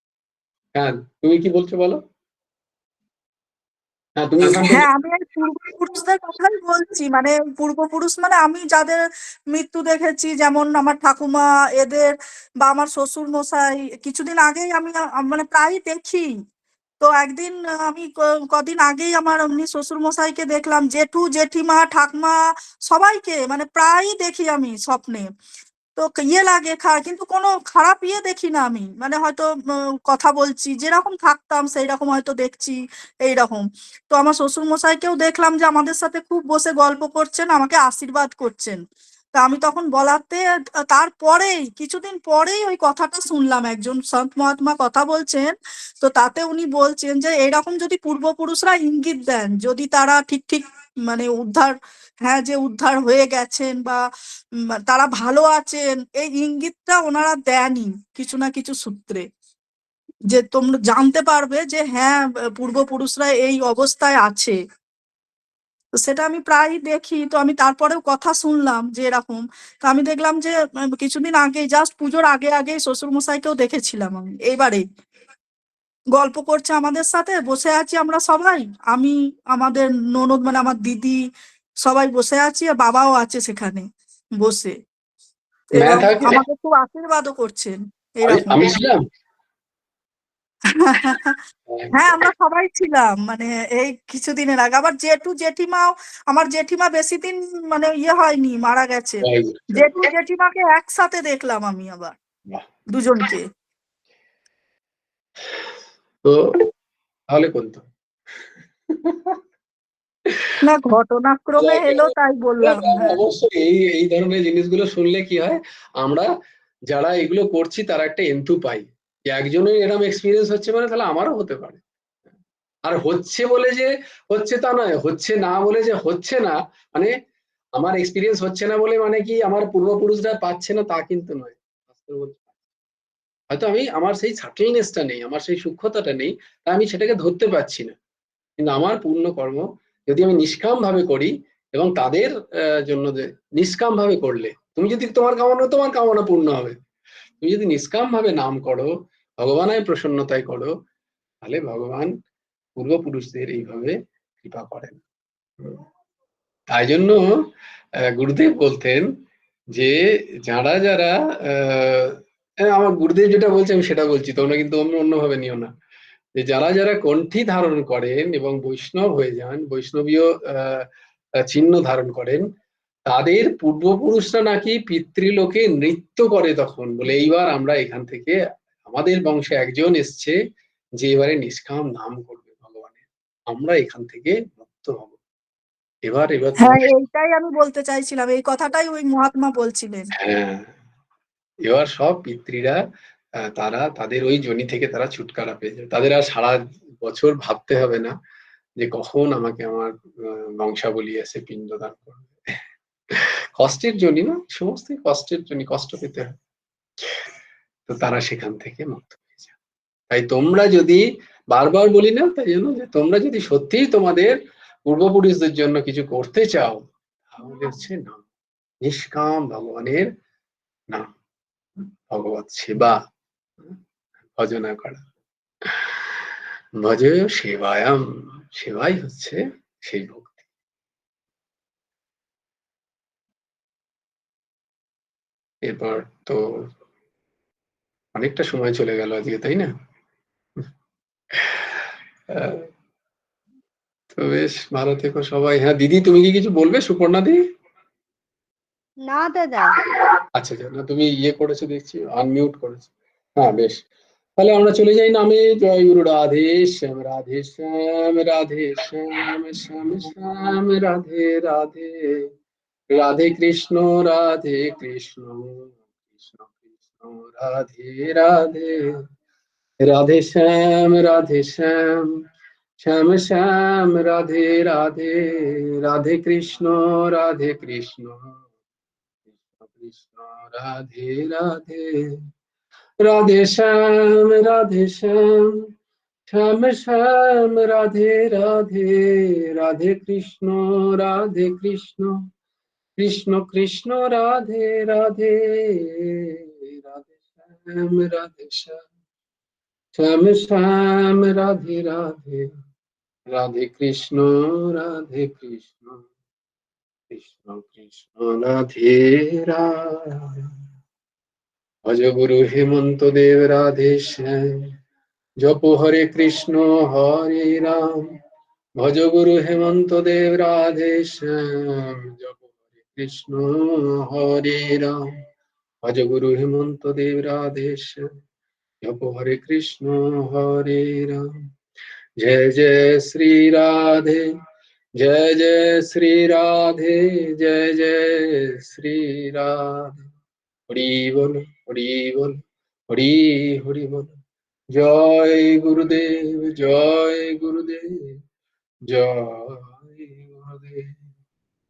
হ্যাঁ তুমি কি বলছো বলো? হ্যাঁ তুমি ওখান থেকে। হ্যাঁ, আমি এই পূর্বপুরুষদের কথাই বলছি, মানে পূর্বপুরুষ মানে আমি যাদের মৃত্যু দেখেছি, যেমন আমার ঠাকুমা এদের, বা আমার শ্বশুর মশাই। কিছুদিন আগেই আমি মানে প্রায়ই দেখি। তো একদিন আমি কদিন আগেই আমার এমনি শ্বশুর মশাইকে দেখলাম, জেঠু জেঠিমা ঠাকমা সবাইকে মানে প্রায়ই দেখি আমি স্বপ্নে। তো ইয়ে লাগে কিন্তু কোনো খারাপ ইয়ে দেখি না আমি, মানে হয়তো কথা বলছি যেরকম থাকতাম সেই রকম হয়তো দেখছি এইরকম। তো আমার শ্বশুর মশাইকেও দেখলাম যে আমাদের সাথে খুব বসে গল্প করছেন, আমাকে আশীর্বাদ করছেন। তা আমি তখন বলাতে তারপরেই কিছুদিন পরেই ওই কথাটা শুনলাম, একজন সন্ত মহাত্মা কথা বলছেন। তো তাতে উনি বলছেন যে এইরকম যদি পূর্বপুরুষরা ইঙ্গিত দেন, যদি তারা ঠিক ঠিক মানে উদ্ধার, হ্যাঁ যে উদ্ধার হয়ে গেছেন বা তারা ভালো আছেন, এই ইঙ্গিতটা ওনারা দেনই কিছু না কিছু সূত্রে, যে তোমরা জানতে পারবে যে হ্যাঁ পূর্বপুরুষরা এই অবস্থায় আছে। তো সেটা আমি প্রায়ই দেখি। তো আমি তারপরেও কথা শুনলাম যে এরকম। তো আমি দেখলাম যে কিছুদিন আগে জাস্ট পুজোর আগে আগে শ্বশুর মশাইকেও দেখেছিলাম আমি এইবারে, গল্প করছে আমাদের সাথে, বসে আছি আমরা সবাই, আমি, আমাদের ননদ মানে আমার দিদি, সবাই বসে আছি, আর বাবাও আছে সেখানে বসে, এবং থাকে আমাকে খুব আশীর্বাদও করছেন আমি এরকম। আমি ছিলাম। হ্যাঁ, আমরা সবাই ছিলাম মানে এই কিছুদিনের আগে। আবার জেঠু জেঠিমাও, আমার জেঠিমা বেশি দিন মানে ইয়ে হয়নি, মারা গেছে। জেঠু জেঠিমাকে একসাথে দেখলাম আমি আবার, দুজনকে। তো তাহলে কোন তো না ঘটনাক্রমে যাই এলো হোক, তাই বললাম। হ্যাঁ অবশ্যই এই ধরনের জিনিসগুলো শুনলে কি হয়, আমরা যারা এগুলো করছি তারা একটা এন্থু পাই, যে একজনের এরকম এক্সপিরিয়েন্স হচ্ছে মানে তাহলে আমারও হতে পারে। আর হচ্ছে বলে যে হচ্ছে তা নয়, হচ্ছে না বলে যে হচ্ছে না, মানে আমার এক্সপিরিয়েন্স হচ্ছে না বলে মানে কি আমার পূর্বপুরুষরা পাচ্ছে না তা কিন্তু নয়। হয়তো আমি আমার সেই সাটেলনেসটা নেই, আমার সেই সূক্ষ্মতাটা নেই, তা আমি সেটাকে ধরতে পারছি না। কিন্তু আমার পূর্ণ কর্ম যদি আমি নিষ্কাম ভাবে করি, এবং তাদের জন্য যে নিষ্কাম ভাবে করলে, তুমি যদি তোমার কামনা পূর্ণ হবে। তুমি যদি নিষ্কাম ভাবে নাম করো, ভগবানের প্রসন্নতায় করো, তাহলে ভগবান পূর্বপুরুষদের এইভাবে কৃপা করেন। তাই জন্য গুরুদেব বলতেন যে যারা যারা আমার গুরুদেব যেটা বলছে আমি সেটা বলছি, তোমরা কিন্তু অন্যভাবে নিও না। যে যারা যারা কণ্ঠী ধারণ করেন এবং বৈষ্ণব হয়ে যান, বৈষ্ণবীয় চিহ্ন ধারণ করেন, তাদের পূর্বপুরুষরা নাকি পিতৃলোকে নৃত্য করে তখন, বলে এইবার আমরা এখান থেকে, আমাদের বংশে একজন এসছে যে এবারে নিষ্কাম নাম করবে ভগবানের, আমরা এখান থেকে মুক্ত হব। এবার হ্যাঁ তোমার, এইটাই আমি বলতে চাইছিলাম, এই কথাটাই ওই মহাত্মা বলছিলেন। হ্যাঁ, এবার সব পিতৃরা তারা তাদের ওই যোনি থেকে তারা ছুটকারা পেয়ে যায়, তাদের আর সারা বছর ভাবতে হবে না যে কখন আমাকে আমার বংশাবলী এসে পিণ্ডদান করবে। কষ্টের জন্য না, সমস্ত কষ্টের জন্য, কষ্ট পেতে হয়, তো তারা সেখান থেকে মুক্ত হয়ে যায়। তাই তোমরা যদি, বারবার বলি না তাই জন্য, যে তোমরা যদি সত্যিই তোমাদের পূর্বপুরুষদের জন্য কিছু করতে চাও, তাহলে হচ্ছে নাম, নিষ্কাম ভগবানের নাম, ভগবত সেবা, ভজনা করা, ভজ সেবায়াম, সেবাই হচ্ছে সেই ভক্তি। এরপর তো অনেকটা সময় চলে গেল আজকে, তাই না? তো বেশ, ভালো থেকো সবাই। হ্যাঁ দিদি, তুমি কি কিছু বলবে? সুপর্ণা দি? না দাদা। আচ্ছা আচ্ছা, না তুমি ইয়ে করেছো দেখছি, আনমিউট করেছো। হ্যাঁ বেশ, তাহলে আমরা চলে যাই নামে। জয় গুরু রাধে শ্যাম, রাধে শ্যাম, রাধে শ্যাম, শ্যাম শ্যাম, রাধে রাধে, রাধে কৃষ্ণ, রাধে কৃষ্ণ, কৃষ্ণ কৃষ্ণ, রাধে রাধে, রাধে শ্যাম, রাধে শ্যাম, শ্যাম শ্যাম, রাধে রাধে, রাধে কৃষ্ণ, রাধে কৃষ্ণ, কৃষ্ণ কৃষ্ণ, রাধে রাধে, রাধে শ্যাম, রাধে শ্যাম, শ্যাম শ্যাম, রাধে রাধে, রাধে কৃষ্ণ, রাধে কৃষ্ণ, কৃষ্ণ কৃষ্ণ, রাধে রাধে, রাধে শ্যাম, রাধে শ্যাম, শ্যাম শ্যাম, রাধে রাধে, রাধে কৃষ্ণ, রাধে কৃষ্ণ, কৃষ্ণ কৃষ্ণ, রাধে রাধে। ভজ গুরু হেমন্ত দেব, রাধে শ্যাম, জপ হরে কৃষ্ণ, হরে রাম, ভজ গুরু হেমন্ত দেব, রাধে শ্যাম, জপ হরে কৃষ্ণ, হরে রাম, ভজ গুরু হেমন্ত দেব, রাধে শ্যাম, জপ হরে কৃষ্ণ, হরে রাম। जय जय श्री राधे, जय जय श्री राधे, जय जय श्री राधे। हरि बोल, हरि बोल, हरि हरि बोल। जय गुरुदेव, जय गुरुदेव, जय गुरुदेव।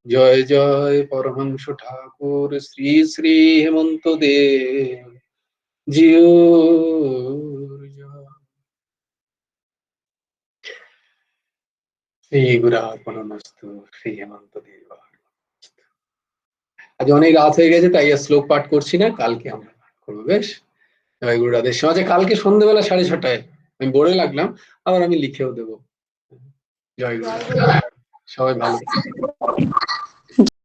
जय जय परमहंस ठाकुर श्री श्री हेमंत देव जियो जय। শ্রী গুরার্পণমস্তু, শ্রী হেমন্ত দেব। আজ অনেক রাত হয়ে গেছে, তাই আর শ্লোক পাঠ করছি না, কালকে আমরা পাঠ করবো। বেশ, জয় গুরু রাধে শ্যাম। কালকে সন্ধ্যেবেলা 6:30 আমি বোর্ডে লাগলাম, আবার আমি লিখেও দেবো। জয় গুরু রাধে, সবাই ভালো থেকো।